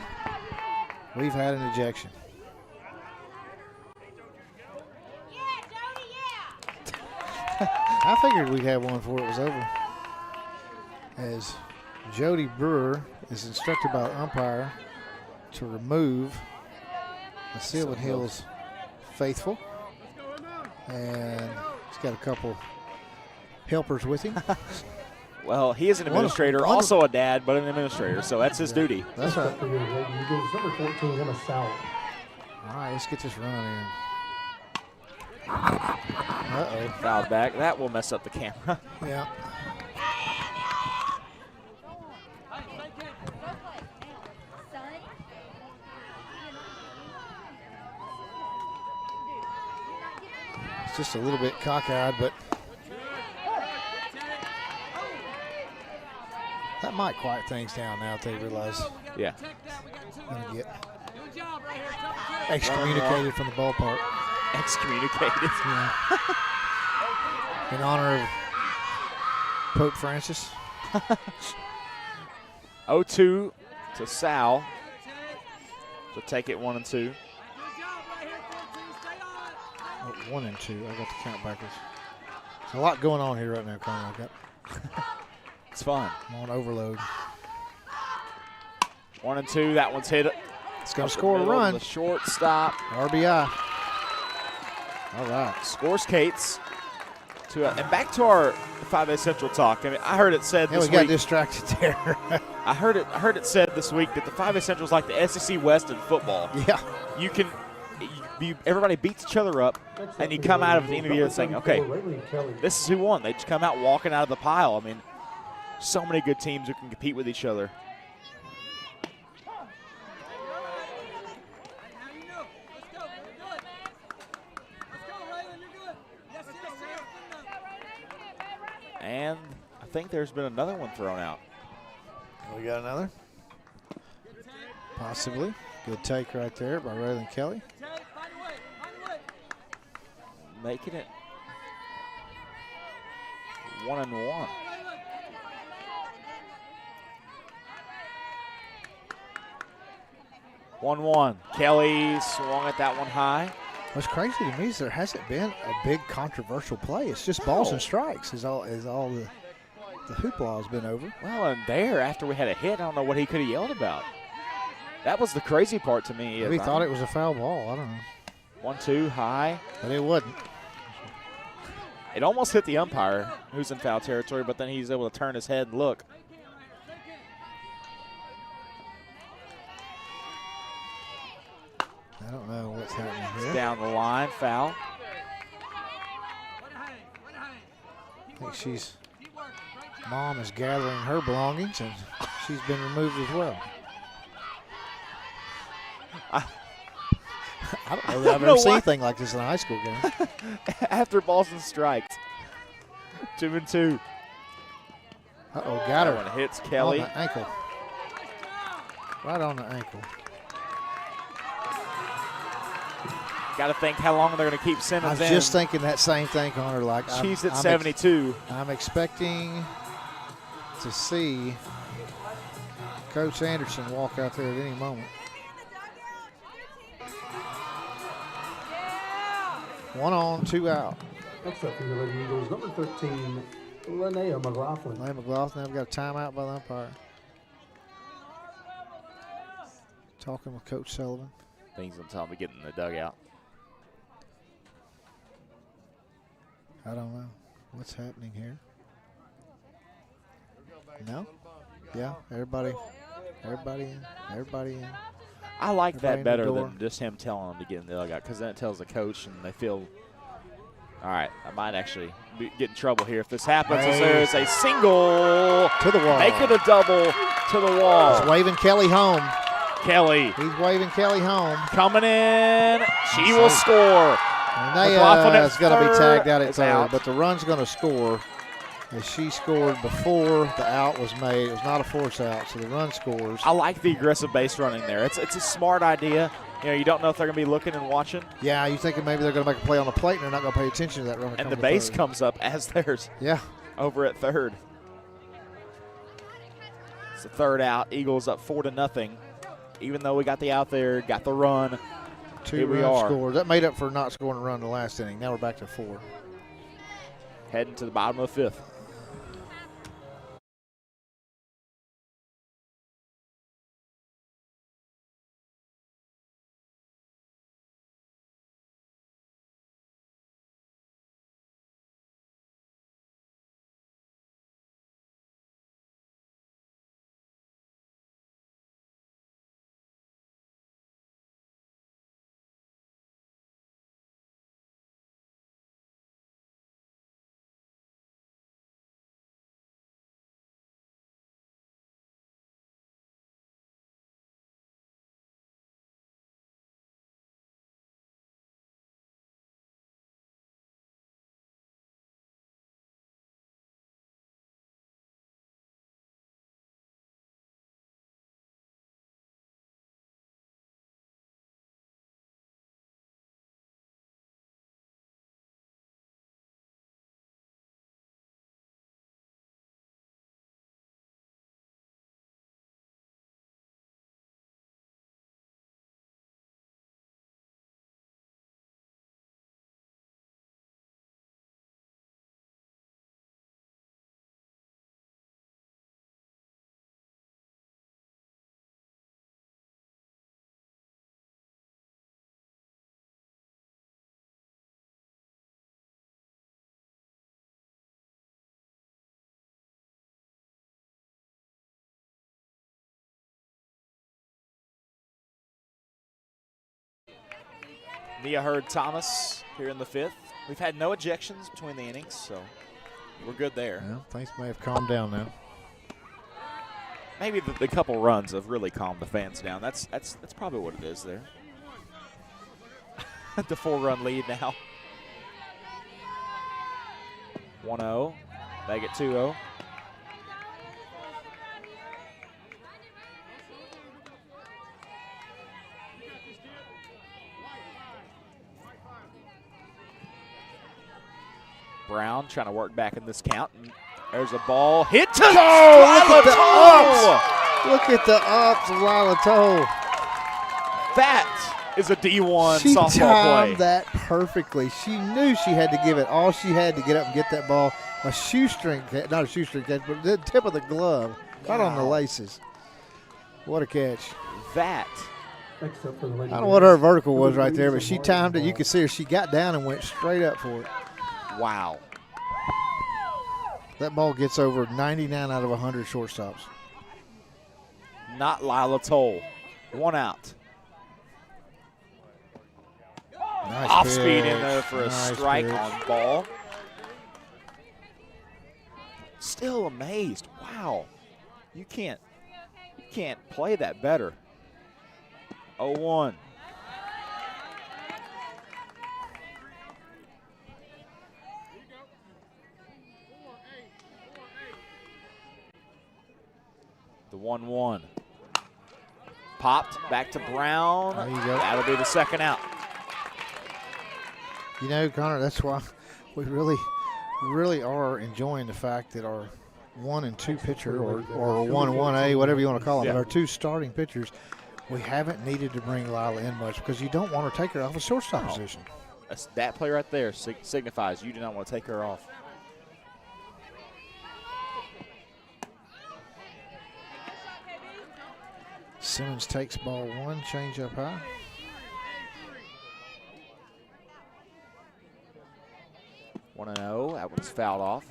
I figured we'd have one before it was over. As Jody Brewer is instructed by the umpire to remove the Sylvan Hills faithful. And he's got a couple helpers with him. Well, he is an administrator, also a dad, but an administrator, so that's his duty. That's right. For your Lady Eagles, number 14, Emma South. All right, let's get this run in. Uh-oh. Fouled back. That will mess up the camera. Yeah. It's just a little bit cockeyed, but that might quiet things down now if they realize Yeah. they're going to get excommunicated from the ballpark. Excommunicated. Yeah. In honor of Pope Francis. 0-2 to Sal to take it 1 and 2. 1 and 2. I got the count backwards. There's a lot going on here right now, Colin. It's fun. I'm on overload. 1 and 2. That one's hit. It's going to score a run. The shortstop. RBI. All right. Scores Cates. And back to our 5A Central talk. I mean, I heard it said Yeah, this we got week. distracted there. I heard it said this week that the 5A Central is like the SEC West in football. Yeah. You can, everybody beats each other up, and you come out of the end of the year saying, okay, this is who won. They just come out walking out of the pile. I mean, so many good teams who can compete with each other. And I think there's been another one thrown out. We got another? Possibly. Good take right there by Raylan Kelly. Making it 1 and 1. One. Kelly swung at that one high. What's crazy to me is there hasn't been a big controversial play. It's just balls and strikes is all the hoopla has been over. Well, and there, after we had a hit, I don't know what he could have yelled about. That was the crazy part to me. Maybe he thought it was a foul ball. I don't know. 1-2, high. But it wasn't. It almost hit the umpire, who's in foul territory, but then he's able to turn his head and look. I don't know what's happening here. It's down the line, foul. I think mom is gathering her belongings, and she's been removed as well. I don't know that I've ever seen anything like this in a high school game. After balls and strikes. 2 and 2. Uh-oh, got her. That one hits Kelly. On the ankle. Right on the ankle. Got to think how long they're going to keep Simmons I was in. just thinking that same thing, Connor. Like She's at 72. I'm expecting to see Coach Anderson walk out there at any moment. 1 on, 2 out. Next up for your Lady Eagles, number 13, Linnea McLaughlin. Linnea McLaughlin, I've got a timeout by the umpire. Talking with Coach Sullivan. Things on top of getting in the dugout. I don't know what's happening here. No? Yeah, everybody in. I like Everybody that in better the door. than just him telling them to get in the dugout, because then it tells the coach and they feel, all right, I might actually get in trouble here if this happens. As there is a single To the wall. make it a double to the wall. He's waving Kelly home. Kelly He's waving Kelly home. coming in. She will score. McLaughlin Linnea at is going to be third tagged out at is third, out. but the run's going to score. As she scored before the out was made. It was not a force out, so the run scores. I like the aggressive base running there. It's a smart idea. You know, you don't know if they're going to be looking and watching. Yeah, you're thinking maybe they're going to make a play on the plate and they're not going to pay attention to that run. And the base comes up as theirs. Yeah. Over at third. It's the third out. Eagles up 4-0. Even though we got the out there, got the run. Two here we run are. scores. That made up for not scoring a run in the last inning. Now we're back to 4. Heading to the bottom of the 5th. Nia Hurd-Thomas here in the 5th. We've had no ejections between the innings, so we're good there. Well, things may have calmed down now. Maybe the couple runs have really calmed the fans down. That's probably what it is there. The 4-run lead now. 1-0. Make it 2-0. Brown trying to work back in this count. And there's a ball hit to Look at the ups. Look at the ups of Lila Toe. That is a D1 She softball timed play. that perfectly. She knew she had to give it all she had to get up and get that ball. A shoestring, not a shoestring catch, but the tip of the glove, right on the laces. What a catch. That. Next up for the Lady I don't know what her Eagles, vertical was number right there, but 3, she timed it. You could see her. She got down and went straight up for it. Wow. That ball gets over 99 out of 100 shortstops. Not Lila Toll. 1 out. Nice Off pitch. speed in there for a Nice strike pitch. on ball. Still amazed. Wow. You can't play that better. 0-1. The 1-1. Popped back to Brown. There you go. That'll be the second out. You know, Connor, that's why we really are enjoying the fact that our 1 and 2 pitcher, or 1 and 1A, whatever you want to call them, Yeah. but our 2 starting pitchers, we haven't needed to bring Lila in much because you don't want to take her off a shortstop position. that play right there signifies you do not want to take her off. Simmons takes ball 1, change up high. One and 0. That one's fouled off.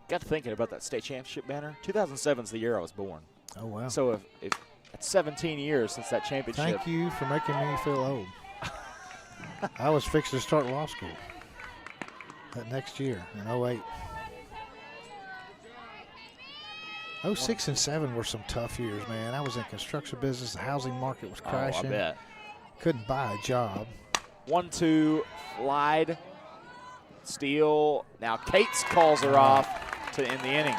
Got to thinking about that state championship banner. 2007 is the year I was born. Oh, wow. So if it's 17 years since that championship. Thank you for making me feel old. I was fixing to start law school that next year in 08. 06 and 07 were some tough years, man. I was in construction business. The housing market was crashing. Oh, I bet. Couldn't buy a job. 1-2, Clyde, steal. Now Cates calls her off to end the inning.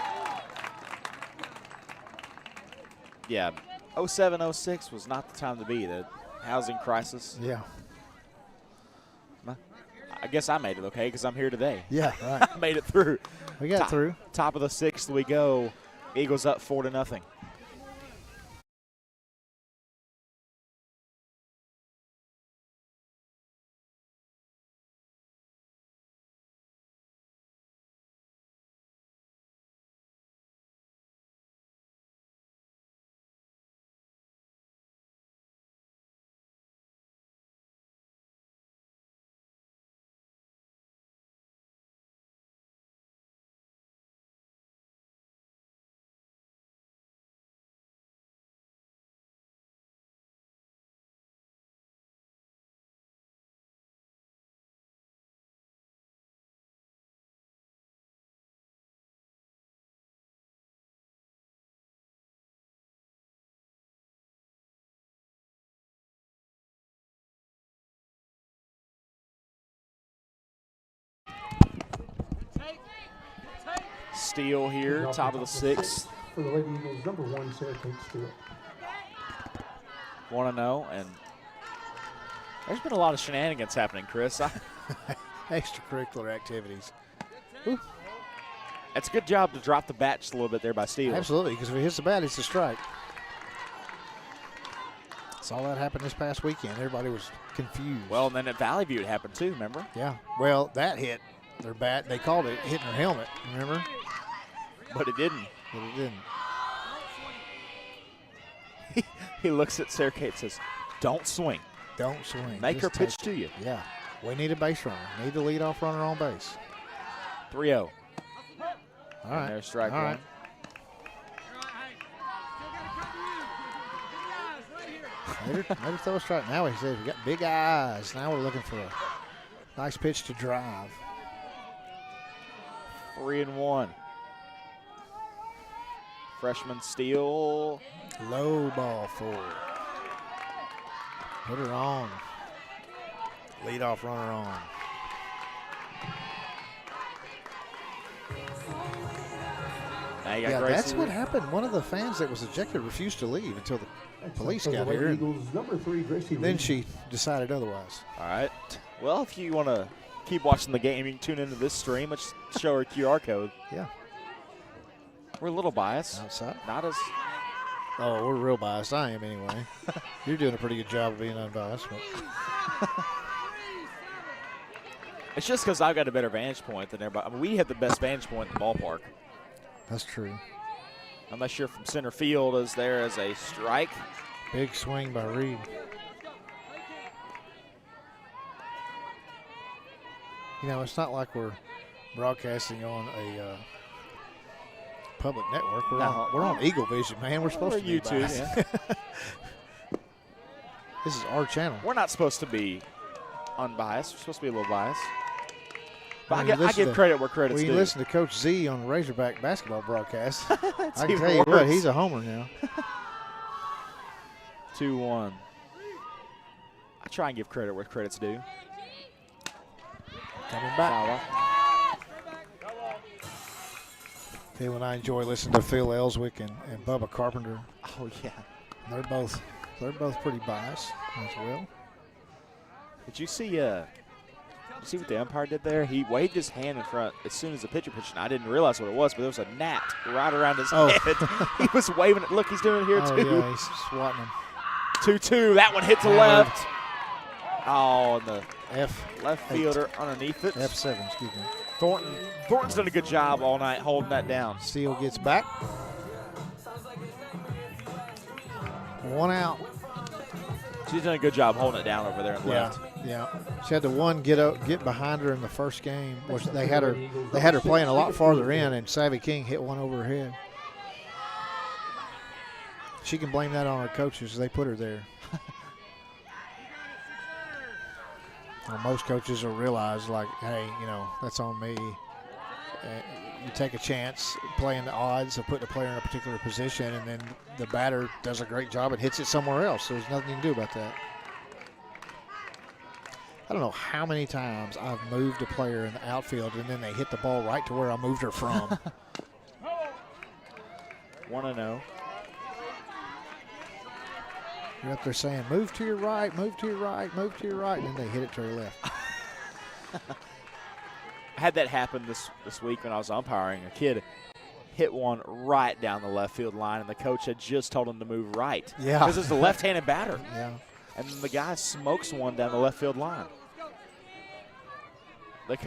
Yeah, 07, 06 was not the time to be. The housing crisis. Yeah. I guess I made it okay because I'm here today. Yeah, right. I made it through. We got through. Top of the 6th we go. Eagles up 4-0. Steele here, top of the 6th. For the Lady Eagles, number 1, Sarah Kate Steele. 1-0, and there's been a lot of shenanigans happening, Chris. Extracurricular activities. It's a good job to drop the bat just a little bit there by Steele. Absolutely, because if it hits the bat, it's a strike. Saw that happen this past weekend. Everybody was confused. Well, and then at Valley View it happened too, remember? Yeah. Well, that hit their bat. They called it hitting her helmet, remember? But it didn't. But it didn't. He looks at Sarah Kate and says, don't swing. Don't swing. Make her Just pitch take to it. you. Yeah. We need a base runner. Need the leadoff runner on base. 3-0. All right. And there's strike All one. right. Let her throw a strike. Now he says we got big eyes. Now we're looking for a nice pitch to drive. 3-1. Freshman Steele. Low ball 4. Put her on. Leadoff runner on. Now you got Yeah, Gracie. that's what happened. One of the fans that was ejected refused to leave until the police For the got Lady here. And Eagles, number 3, Gracie then Reed. she decided otherwise. All right. Well, if you want to keep watching the game, you can tune into this stream. Let's show her QR code. Yeah. We're a little biased. Outside. Not as. Oh, we're real biased. I am anyway. You're doing a pretty good job of being unbiased. But It's just because I've got a better vantage point than everybody. I mean, we had the best vantage point in the ballpark. that's true. Unless you're from center field, as there as a strike. Big swing by Reed. You know, it's not like we're broadcasting on a public network. We're on Eagle Vision, man. We're supposed to be YouTube. biased. Yeah. This is our channel. We're not supposed to be unbiased. We're supposed to be a little biased. But When you I listen give to- credit where credit's When you due. listen to Coach Z on the Razorback basketball broadcast, I can even tell you what, worse. he's a homer now. 2-1. I try and give credit where credit's due. Coming back. Foul. Hey, when I enjoy listening to Phil Ellswick and Bubba Carpenter, Oh, yeah. they're both pretty biased as well. Did you see You see what the umpire did there? He waved his hand in front as soon as the pitcher pitched. And I didn't realize what it was, but there was a gnat right around his head. He was waving it. Look, he's doing it here too. Yeah, he's swatting him. 2-2. That one hit to left. Oh, and the F left fielder underneath it. F7, excuse me. Thornton's done a good job all night holding that down. Steele gets back. 1 out. She's done a good job holding it down over there in left. Yeah. She had to get behind her in the first game, which they had her playing a lot farther in, and Savvy King hit one over her head. She can blame that on her coaches. They put her there. Well, most coaches will realize, like, hey, that's on me. You take a chance playing the odds of putting a player in a particular position, and then the batter does a great job and hits it somewhere else. So there's nothing you can do about that. I don't know how many times I've moved a player in the outfield, and then they hit the ball right to where I moved her from. 1-0. You're up there saying, move to your right, move to your right, move to your right, and then they hit it to her left. I had that happen this week when I was umpiring. A kid hit one right down the left field line, and the coach had just told him to move right. Yeah. Because it's a left-handed batter. Yeah. And then the guy smokes one down the left field line.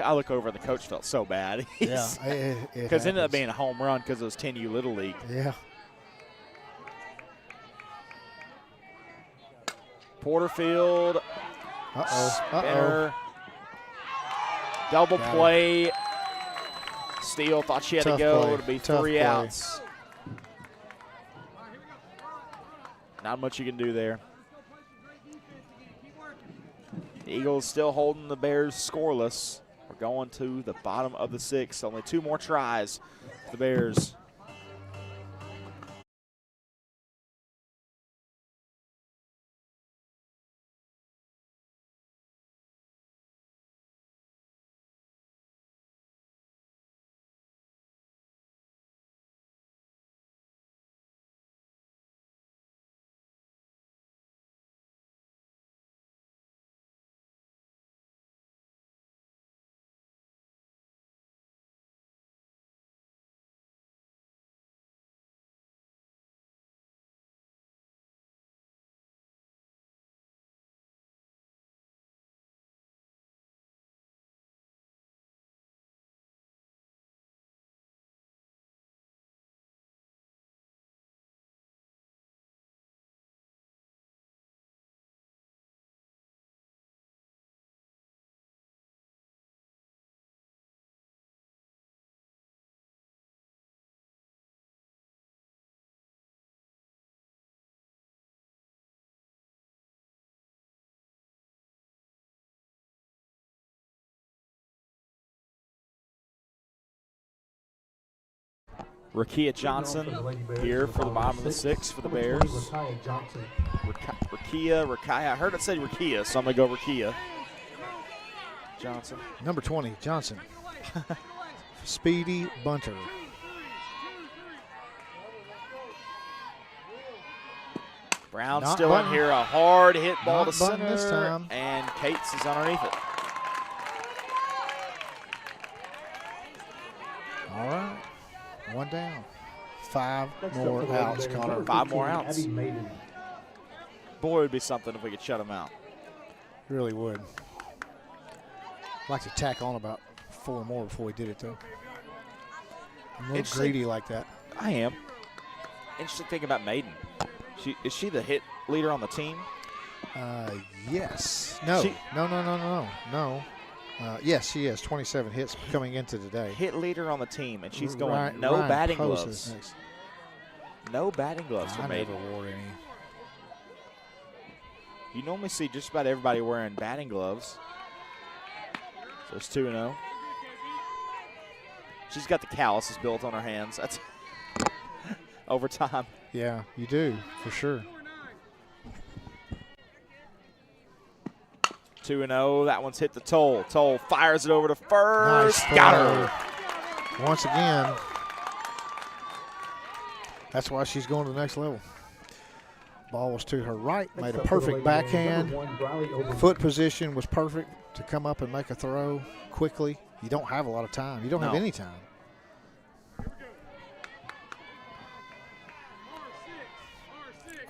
I look over, and the coach felt so bad. Yeah. Because it ended up being a home run because it was 10U Little League. Yeah. Porterfield. Spinner. Double Got play. Steele thought she had Tough to go. play. It'll be Tough 3 play. outs. Not much you can do there. The Eagles still holding the Bears scoreless. We're going to the bottom of the 6th. Only 2 more tries for the Bears. Rakia Johnson here for the bottom of the 6th for the Bears. Rakia. I heard it say Rakia, so I'm going to go Rakia Johnson. Number 20, Johnson. Speedy bunter. Brown Not still bunting. in here. A hard hit ball Not to bunting center. this time. And Cates is underneath it. All right. 1 down. 5 more outs, Connor. 5 more outs. Abby Maiden. Boy, it would be something if we could shut him out. Really would. Like to tack on about 4 more before we did it, though. I'm a little Interesting. greedy like that. I am. Interesting thing about Maiden. Is she the hit leader on the team? Yes. No. No. Yes, she is. 27 hits coming into today. Hit leader on the team, and she's going Ryan batting Post gloves. is next. No batting gloves for I Maiden. never wore any. You normally see just about everybody wearing batting gloves. So it's 2-0. She's got the calluses built on her hands. That's over time. Yeah, you do, for sure. 2-0. That one's hit the Toll. Toll fires it over to first. Nice Got play. her. Once again, that's why she's going to the next level. Ball was to her right, Next made a up for the perfect Lady Bears, backhand. number 1, Briley Overton. Foot position was perfect to come up and make a throw quickly. You don't have a lot of time. You don't have No. any time.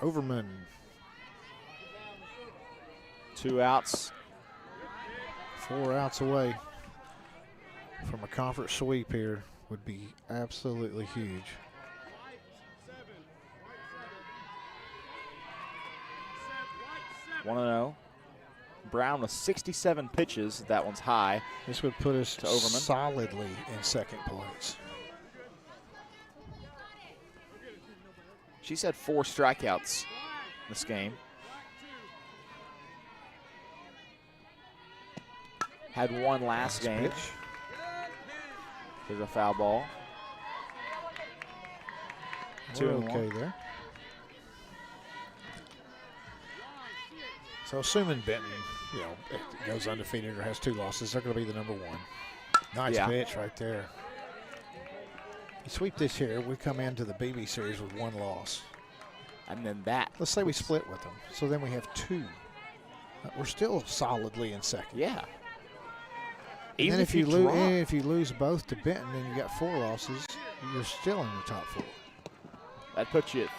Overman. 2 outs. 4 outs away from a conference sweep here would be absolutely huge. One 1-0. Brown with 67 pitches. That one's high. This would put us To Overman. solidly in second place. She's had 4 strikeouts this game. Had 1 last Nice game. pitch. There's a foul ball. We're 2-1. okay there. So assuming Benton, goes undefeated or has 2 losses, they're going to be the number 1. Nice Yeah. pitch right there. You sweep this here, we come into the BB series with 1 loss. And then that. Let's say we split with them, so then we have 2. We're still solidly in second. Yeah. And Even then if you lose both to Benton and you got 4 losses, you're still in the top 4. that puts you at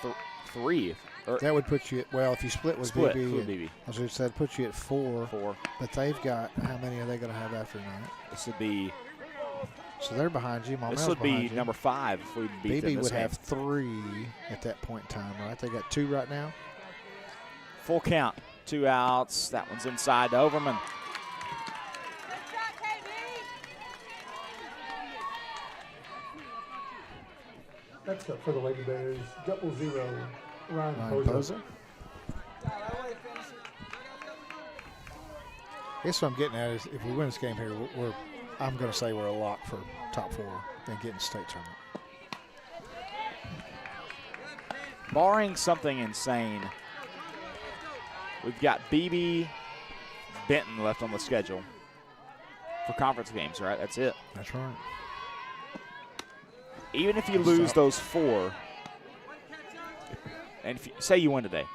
3. Or That would put you at, well, if you split with split BB, with BB. as we said, put you at 4. 4. But they've got, how many are they going to have after tonight? This would be. So they're behind you. This would be number 5 if we beat them BB this would game. have 3 at that point in time, right? They got 2 right now. Full count. 2 outs. That one's inside to Overman. Next up for the Lady Bears, 0-0, Ryan Ryan Pozo. Pozo. I guess what I'm getting at is if we win this game here, I'm going to say we're a lock for top 4 and getting state tournament. Barring something insane, we've got BB Benton left on the schedule for conference games, right? That's it. That's right. Even if you lose those 4, and if you, say you win today,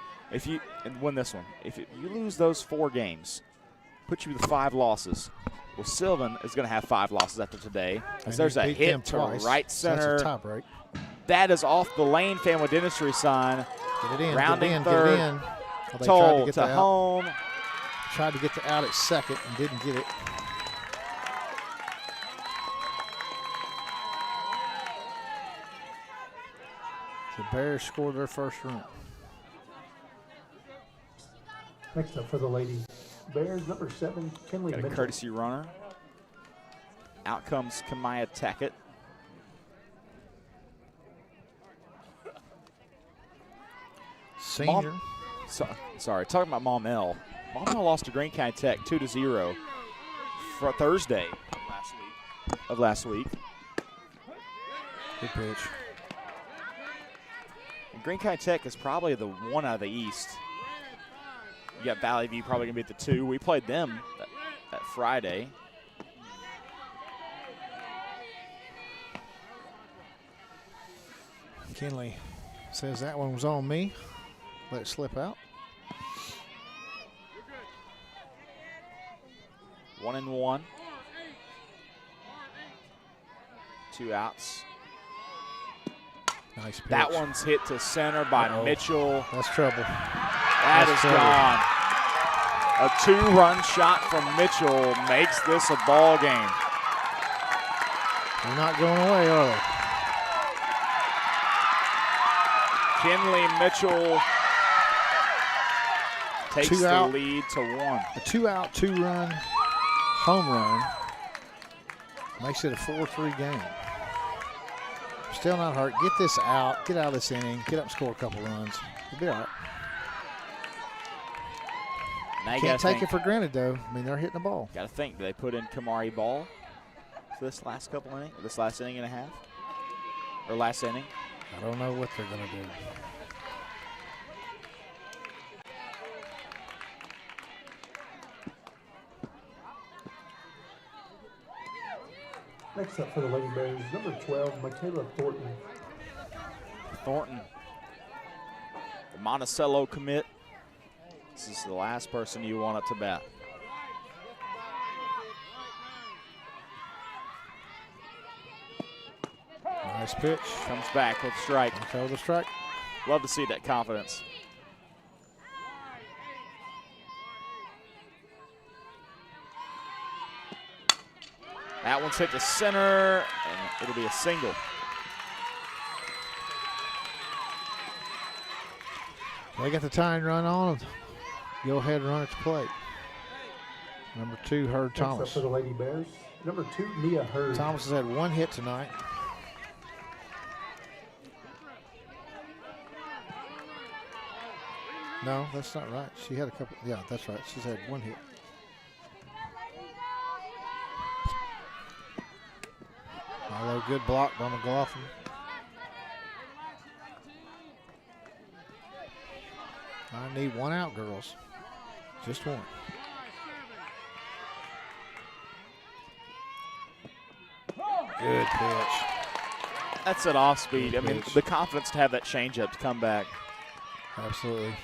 and win this one, if you lose those 4 games, put you with 5 losses. Well, Sylvan is going to have 5 losses after today. As there's a hit to right center. So that's a tie break. That is off the lane. Family Dentistry sign. Get it in. Rounding get it in, third. Get it in. Well, they tried to Toll get to the out. home. Tried to get the out at second and didn't get it. The Bears scored their first run. Next up for the Lady Bears, number 7, Kinley Got a Mitchell. courtesy runner. Out comes Kamaya Tackett. Senior. Sorry, talking about Maumelle. Maumelle lost to Greene County Tech 2-0 for Thursday of last week. Good pitch. And Greene County Tech is probably the 1 out of the East. You got Valley View probably going to be at the 2. We played them that Friday. Kinley says that one was on me. Let it slip out. 1-1. 2 outs. Nice pitch. That one's hit to center by Mitchell. That's trouble. That is gone. A 2-run shot from Mitchell makes this a ball game. They're not going away, are they? Kinley Mitchell takes 2 the out. lead to 1. A 2-out, 2-run home run makes it a 4-3 game. Still not hurt. Get this out. Get out of this inning. Get up and score a couple runs. We'll be all right. Now you Can't gotta take it for granted, though. I mean, they're hitting the ball. Got to think. Do they put in Kamari Ball for this last this last inning and a half, or last inning? I don't know what they're going to do. Next up for the Lady Bears, number 12, Michaela Thornton. Thornton. Monticello commit. This is the last person you want up to bat. Nice pitch. Comes back with strike. Okay, with a strike. Love to see that confidence. That one's hit to center, and it'll be a single. They got the tying run on them. Go ahead and run at the plate. Number 2, Hurd Next up Thomas. for the Lady Bears, number 2, Nia Hurd. Thomas has had 1 hit tonight. No, that's not right. She had a couple. Yeah, that's right. She's had 1 hit. Although good block by McLaughlin. I need 1 out, girls. Just 1. Good pitch. That's at off speed. Good I mean, pitch. the confidence to have that changeup to come back. Absolutely.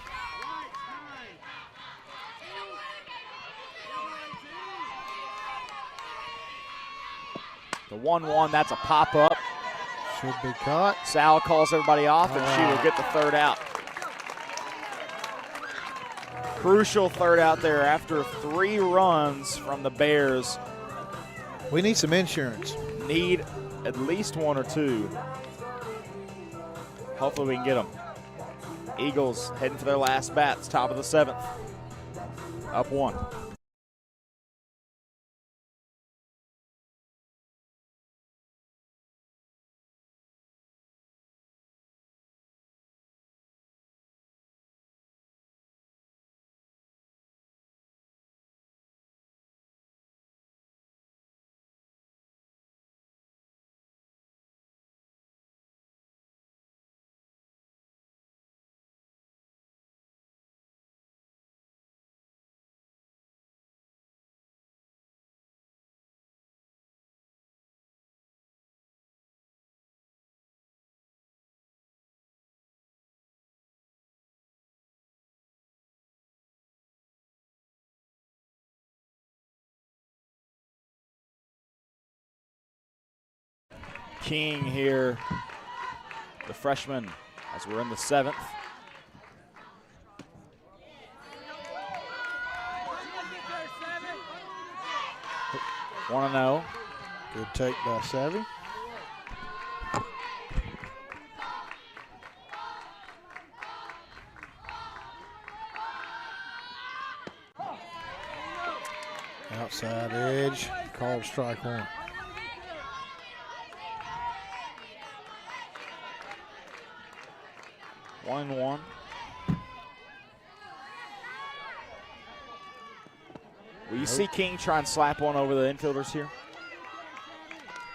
The 1-1, that's a pop-up. Should be caught. Sal calls everybody off, and she will get the 3rd out. Crucial 3rd out there after 3 runs from the Bears. We need some insurance. Need at least 1 or 2. Hopefully we can get them. Eagles heading for their last bats, top of the 7th. Up 1. King here, the freshman, as we're in the 7th. Want to know? Good take by Savvy. Outside edge, called strike 1. One and 1. Will you see King try and slap one over the infielders here?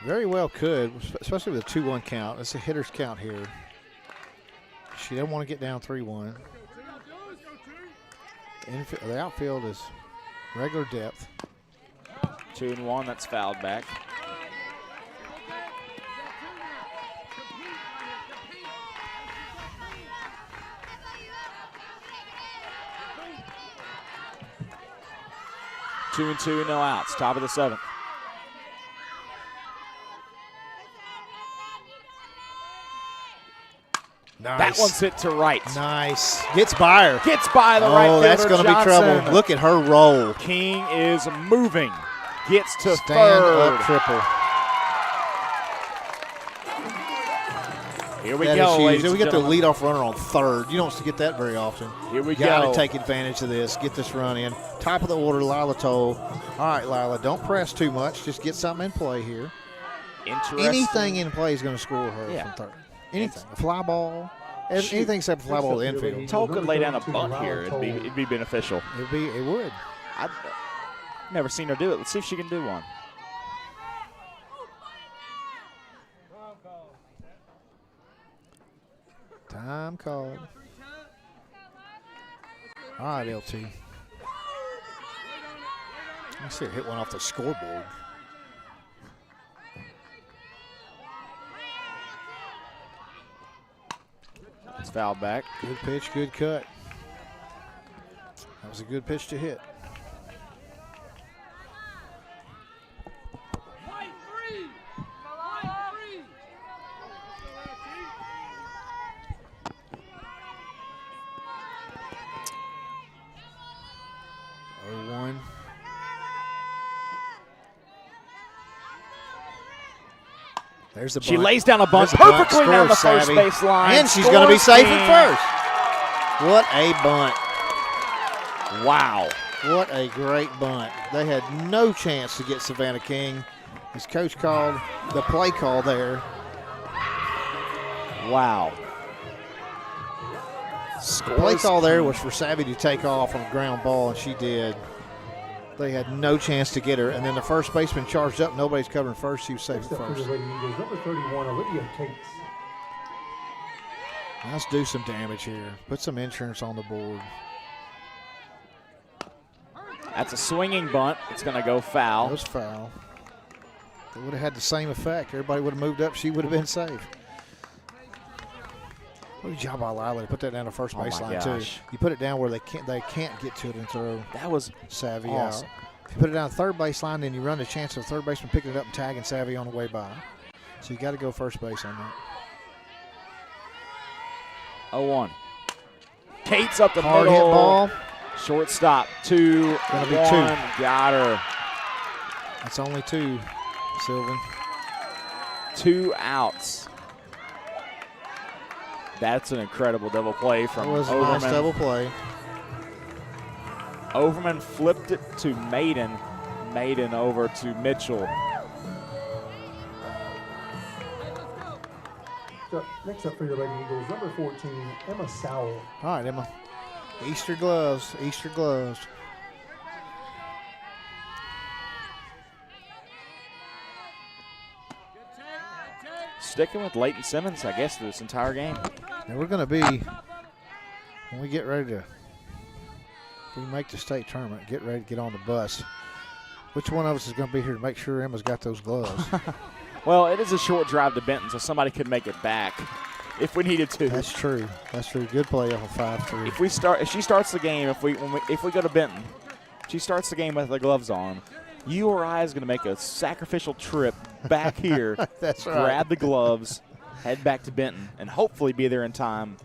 Very well could, especially with a 2-1 count. It's a hitter's count here. She doesn't want to get down 3-1. The outfield is regular depth. 2-1, that's fouled back. Two and 2, no outs. Top of the 7th. Nice. That one's hit to right. Nice. Gets by her. Gets by the right Oh, fielder, that's going to be Johnson. trouble. Look at her roll. King is moving. Gets to Stand 3rd. up triple. Here we That go, is huge. ladies We and get the gentlemen. leadoff runner on 3rd. You don't get that very often. Here we Got go. to take advantage of this. Get this run in. Top of the order, Lila Toll. All right, Lila, don't press too much. Just get something in play here. Interesting. Anything in play is going to score her Yeah. from 3rd. Anything. A fly ball. Anything except a fly ball to the infield. Toll could lay down a bunt here. It'd be beneficial. It would. I've never seen her do it. Let's see if she can do one. Time called. All right, LT. I see her hit one off the scoreboard. It's fouled back. Good pitch, good cut. That was a good pitch to hit. There's the bunt. She lays down a bunt There's the bunt. perfectly down the first Savvy. base line. And she's going to be safe at Scores first. What a bunt. King. Wow. What a great bunt. They had no chance to get Savannah King. His coach called the play call there. Wow. The play call there was for Savvy to take off on a ground ball, and she did. They had no chance to get her. And then the first baseman charged up. Nobody's covering first. She was safe at first. Number 31, Olivia Cates. Let's do some damage here. Put some insurance on the board. That's a swinging bunt. It's going to go foul. That was foul. It would have had the same effect. Everybody would have moved up. She would have been safe. What a job by Lila to put that down the first baseline too. You put it down where they can't get to it and throw. That was Savvy awesome. out. If you put it down the third baseline, then you run the chance of the third baseman picking it up and tagging Savvy on the way by. So you got to go first base on that. 0-1. Kate's up the Hard middle. hit ball. Shortstop. 2. Gonna be 1. 2. Got her. That's only 2, Sylvan. 2 outs. That's an incredible double play from That was a Overman. nice double play. Overman flipped it to Maiden. Maiden over to Mitchell. So, next up for your Lady Eagles, number 14, Emma Sowell. All right, Emma. Easter gloves. Easter gloves. Sticking with Leighton Simmons, I guess, this entire game. And we're going to be, when we get ready to, if we make the state tournament, get ready to get on the bus. Which one of us is going to be here to make sure Emma's got those gloves? Well, it is a short drive to Benton, so somebody could make it back if we needed to. That's true. That's true. Good play off of 5-3. If she starts the game, if we go to Benton, she starts the game with the gloves on. You or I is going to make a sacrificial trip back here. That's right. Grab the gloves, head back to Benton, and hopefully be there in time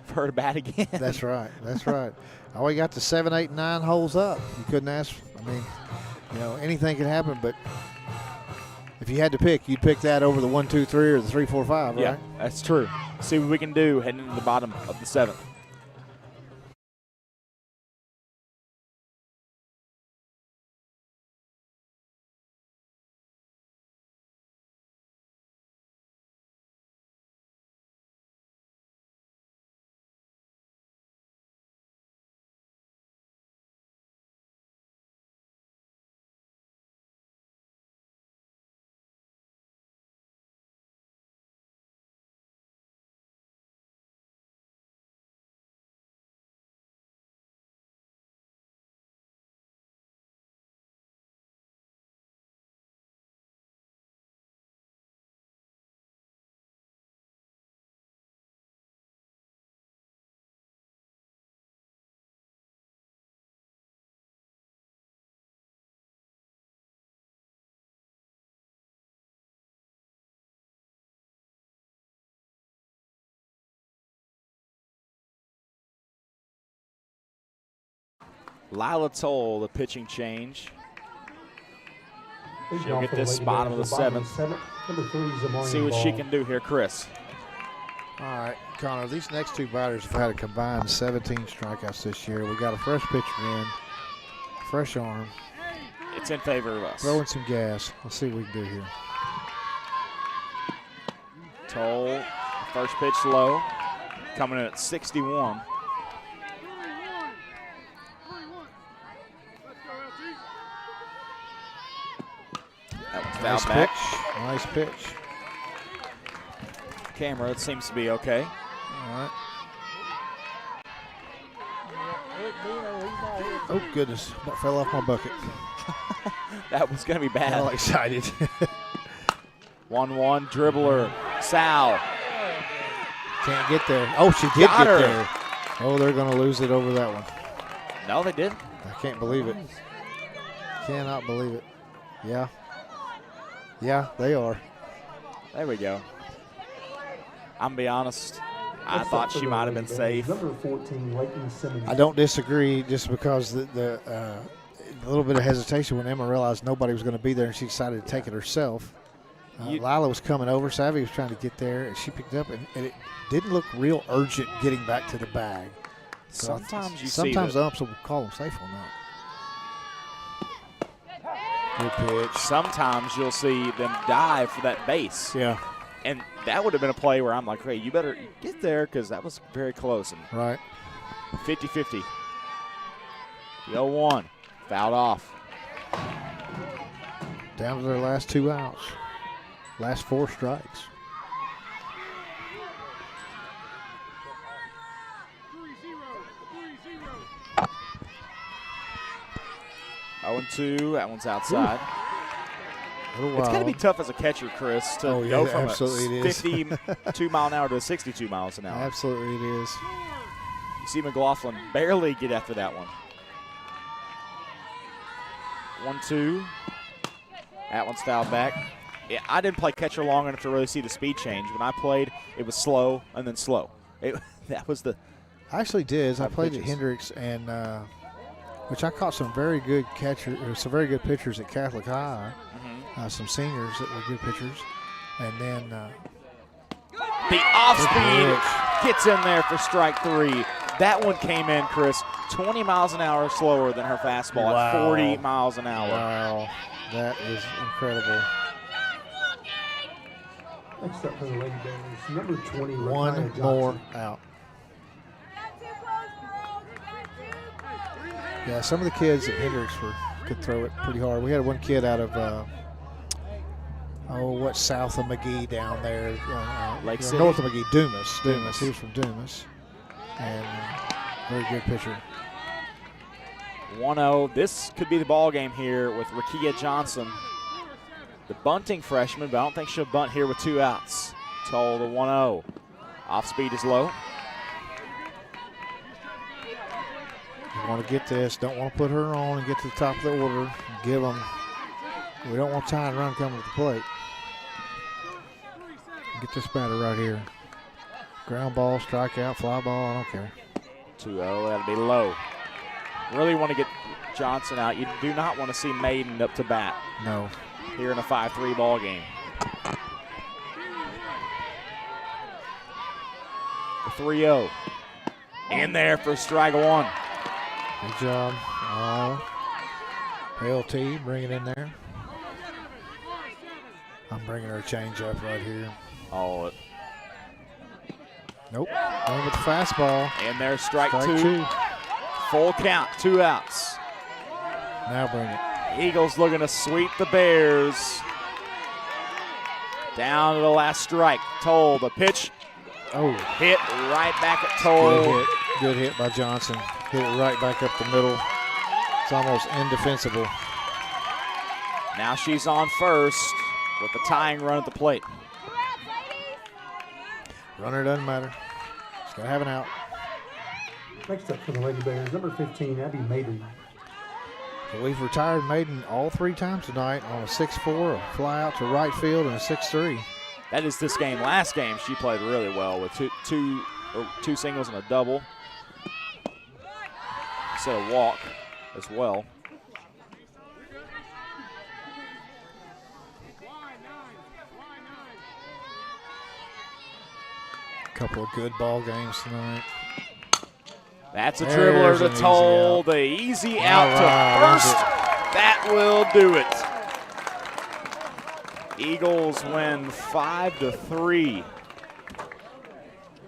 for her to bat again. That's right. That's right. Oh, we got the 7, 8, 9 holes up. You couldn't ask. I mean, you know, anything could happen. But if you had to pick, you'd pick that over the 1, 2, 3 or the 3, 4, 5, right? Yeah, that's true. See what we can do heading into the bottom of the 7th. Lila Toll, the pitching change. She'll get this bottom of the 7th. Number 3 is Amari See what Ball. she can do here, Chris. All right, Connor, these next 2 batters have had a combined 17 strikeouts this year. We got a fresh pitcher in, fresh arm, It's in favor of us. throwing some gas. Let's see what we can do here. Toll, first pitch low, coming in at 61. That one's Nice fouled back. pitch. Nice pitch. Camera, it seems to be okay. All right. Oh, goodness. That fell off my bucket. That was going to be bad. All excited. 1-1 dribbler. Sal Can't get there. Oh, she did Got get her. there. Oh, they're going to lose it over that one. No, they didn't. I can't believe it. Cannot believe it. Yeah. Yeah, they are. There we go. I'm going to be honest. I Next thought up for she the might have Lady been Bears, safe. Number 14, Leighton Simmons. I don't disagree just because the little bit of hesitation when Emma realized nobody was going to be there and she decided to take it herself. Lila was coming over. Savvy was trying to get there, and she picked up, and it didn't look real urgent getting back to the bag. So sometimes the umps will call them safe on that. Good pitch. Sometimes you'll see them dive for that base. Yeah. And that would have been a play where I'm like, hey, you better get there because that was very close. And Right. 50-50. The 0-1. Fouled off. Down to their last 2 outs. Last 4 strikes. 0-2. That one's outside. It's going to be tough as a catcher, Chris, to go from absolutely a 52 mile an hour to a 62 miles an hour. Absolutely it is. You see McLaughlin barely get after that one. 1-2. That one's fouled back. Yeah, I didn't play catcher long enough to really see the speed change. When I played, it was slow and then slow. That was the. I actually did. I played at pitches. Hendricks, and which I caught some very good some very good pitchers at Catholic High. Some seniors that were good pitchers, and then the off-speed gets in there for strike 3. That one came in, Chris, 20 miles an hour slower than her fastball at 40 miles an hour. Wow, that is incredible. Next up for the Lady Bears, number 20, One Rakaya more Johnson. out. Yeah, some of the kids at Hendricks could throw it pretty hard. We had one kid out of what's south of McGee down there? Lake City? North of McGee, Dumas. He was from Dumas, and very good pitcher. 1-0. This could be the ball game here with Rakia Johnson, the bunting freshman, but I don't think she'll bunt here with 2 outs. Till the 1-0. Off speed is low. You want to get this. Don't want to put her on and get to the top of the order. Give them. We don't want tie and run coming to the plate. Get this batter right here. Ground ball, strikeout, fly ball, I don't care. 2-0, that'll be low. Really want to get Johnson out. You do not want to see Maiden up to bat No. here in a 5-3 ball game. The 3-0. In there for strike 1. Good job. LT, bring it in there. I'm bringing her a change up right here. Oh, Nope. Going with the fastball. and there's strike 2. Strike 2. Full count, 2 outs. Now bring it. Eagles looking to sweep the Bears. Down to the last strike. Toll, the pitch Oh, hit right back at Toll. good hit. Good hit by Johnson. Hit it right back up the middle. It's almost indefensible. Now she's on first with the tying run at the plate. Runner doesn't matter. She's got to have an out. Next up for the Lady Bears, number 15, Abby Maiden. So we've retired Maiden all 3 times tonight on a 6-4, a fly out to right field, and a 6-3. That is this game. Last game she played really well with two singles and a double. Instead of walk as well. Couple of good ball games tonight. That's a There's dribbler an to easy Toll. out. The easy out All to right, first. That will do it. Eagles win 5-3.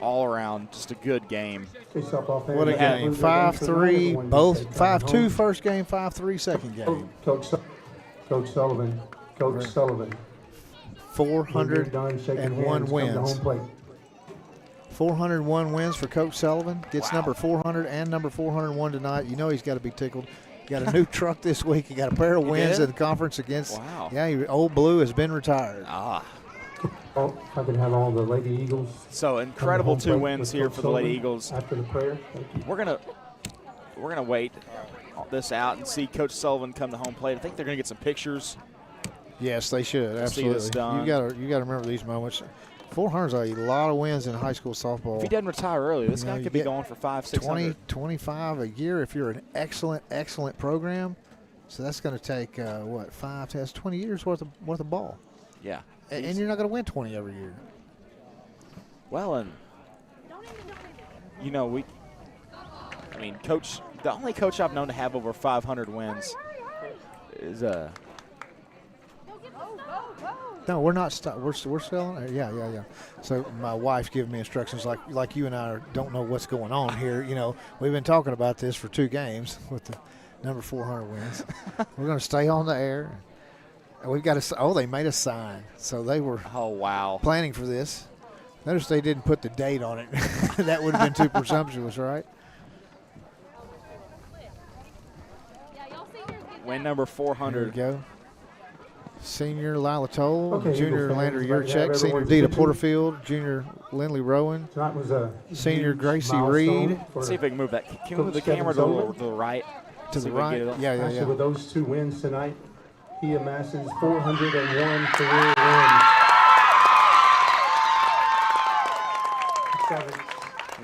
All around, just a good game. What a game. 5-3, both 5-2 first game, 5-3 second game. Coach Sullivan. 401 wins. 401 wins for Coach Sullivan. Gets number 400 and number 401 tonight. You know he's got to be tickled. Got a new truck this week. He got a pair of wins did? in the conference against. Wow. Yeah, Old Blue has been retired. Ah, If I can have all the Lady Eagles. So incredible home 2 plate wins with here Coach for the Lady Sullivan Eagles. After the prayer. Thank you. We're gonna wait this out and see Coach Sullivan come to home plate. I think they're gonna get some pictures. Yes, they should. See Absolutely. this done. You gotta remember these moments. 400 is a lot of wins in high school softball. If he doesn't retire early, this You know, guy you could be get going for 500, 20, 600. 25 a year if you're an excellent program. So that's going to take 5, 10, 20 years worth of ball. Yeah. And you're not going to win 20 every year. Well, and coach. The only coach I've known to have over 500 wins is No, we're not. We're selling. Yeah. So my wife's giving me instructions like you and I don't know what's going on here. You know, we've been talking about this for 2 games with the number 400 wins. We're going to stay on the air. And we've got they made a sign. So they were planning for this. Notice they didn't put the date on it. That would have been too presumptuous, right? Win number 400. Here we go. Senior Lila Toll, Okay, Junior Eagle Landry fans, glad to have Yurchek, Senior everyone's Dita attention. Porterfield, Junior Lindley Rowan, Tonight was a Senior huge Gracie milestone Reed. for- See if we can move that. Can we move the Coach camera Kevin to Sullivan. the right? To See the if we can right. get it on. Yeah. Actually, with those 2 wins tonight, he amasses 401 career wins.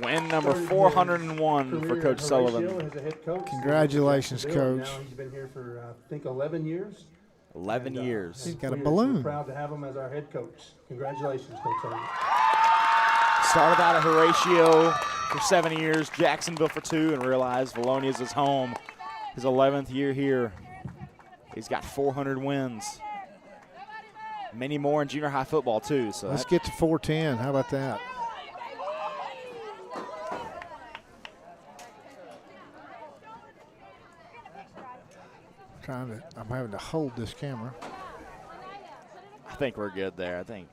Win number 401 for Coach Sullivan. As a head coach. Congratulations, Coach. Now he's been here for, I think, 11 years. 11 years. He's got a We're balloon. proud to have him as our head coach. Congratulations, Coach Sullivan. Started out at Horatio for 7 years, Jacksonville for 2, and realized Vilonia's his home. His 11th year here. He's got 400 wins. Many more in junior high football, too. So Let's get to 410. How about that? I'm having to hold this camera. I think we're good there. I think.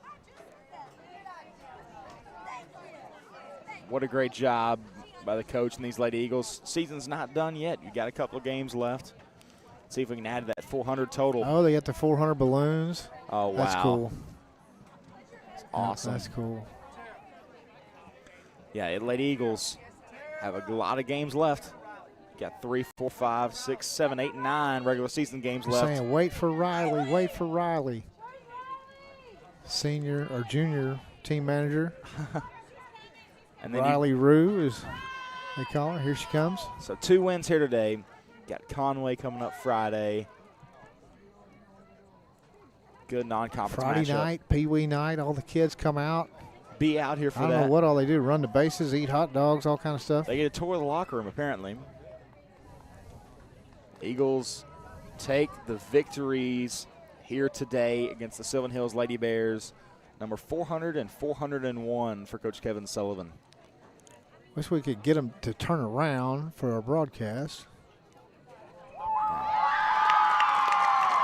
What a great job by the coach and these Lady Eagles. Season's not done yet. You got a couple of games left. See if we can add that 400 total. Oh, they got the 400 balloons. Oh, wow. That's cool. That's awesome. That's cool. Yeah, Lady Eagles have a lot of games left. Got 3, 4, 5, 6, 7, 8, 9 regular season games You're left. saying, wait for Riley, wait for Riley. Senior or junior team manager. And then Riley Rue is, they call her. Here she comes. So 2 wins here today. Got Conway coming up Friday. Good non-conference Friday matchup. night, Pee Wee night, all the kids come out. Be out here for I don't that. know what all they do, run the bases, eat hot dogs, all kind of stuff. They get a tour of the locker room, apparently. Eagles take the victories here today against the Sylvan Hills Lady Bears. Number 400 and 401 for Coach Kevin Sullivan. Wish we could get them to turn around for our broadcast.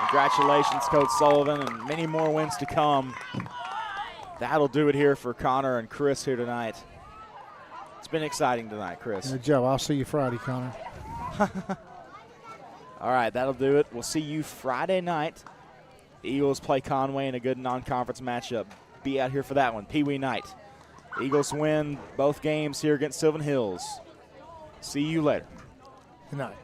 Congratulations, Coach Sullivan, and many more wins to come. That'll do it here for Connor and Chris here tonight. It's been exciting tonight, Chris. Good job. I'll see you Friday, Connor. All right, that'll do it. We'll see you Friday night. The Eagles play Conway in a good non-conference matchup. Be out here for that one, Pee Wee night. Eagles win both games here against Sylvan Hills. See you later. Good night.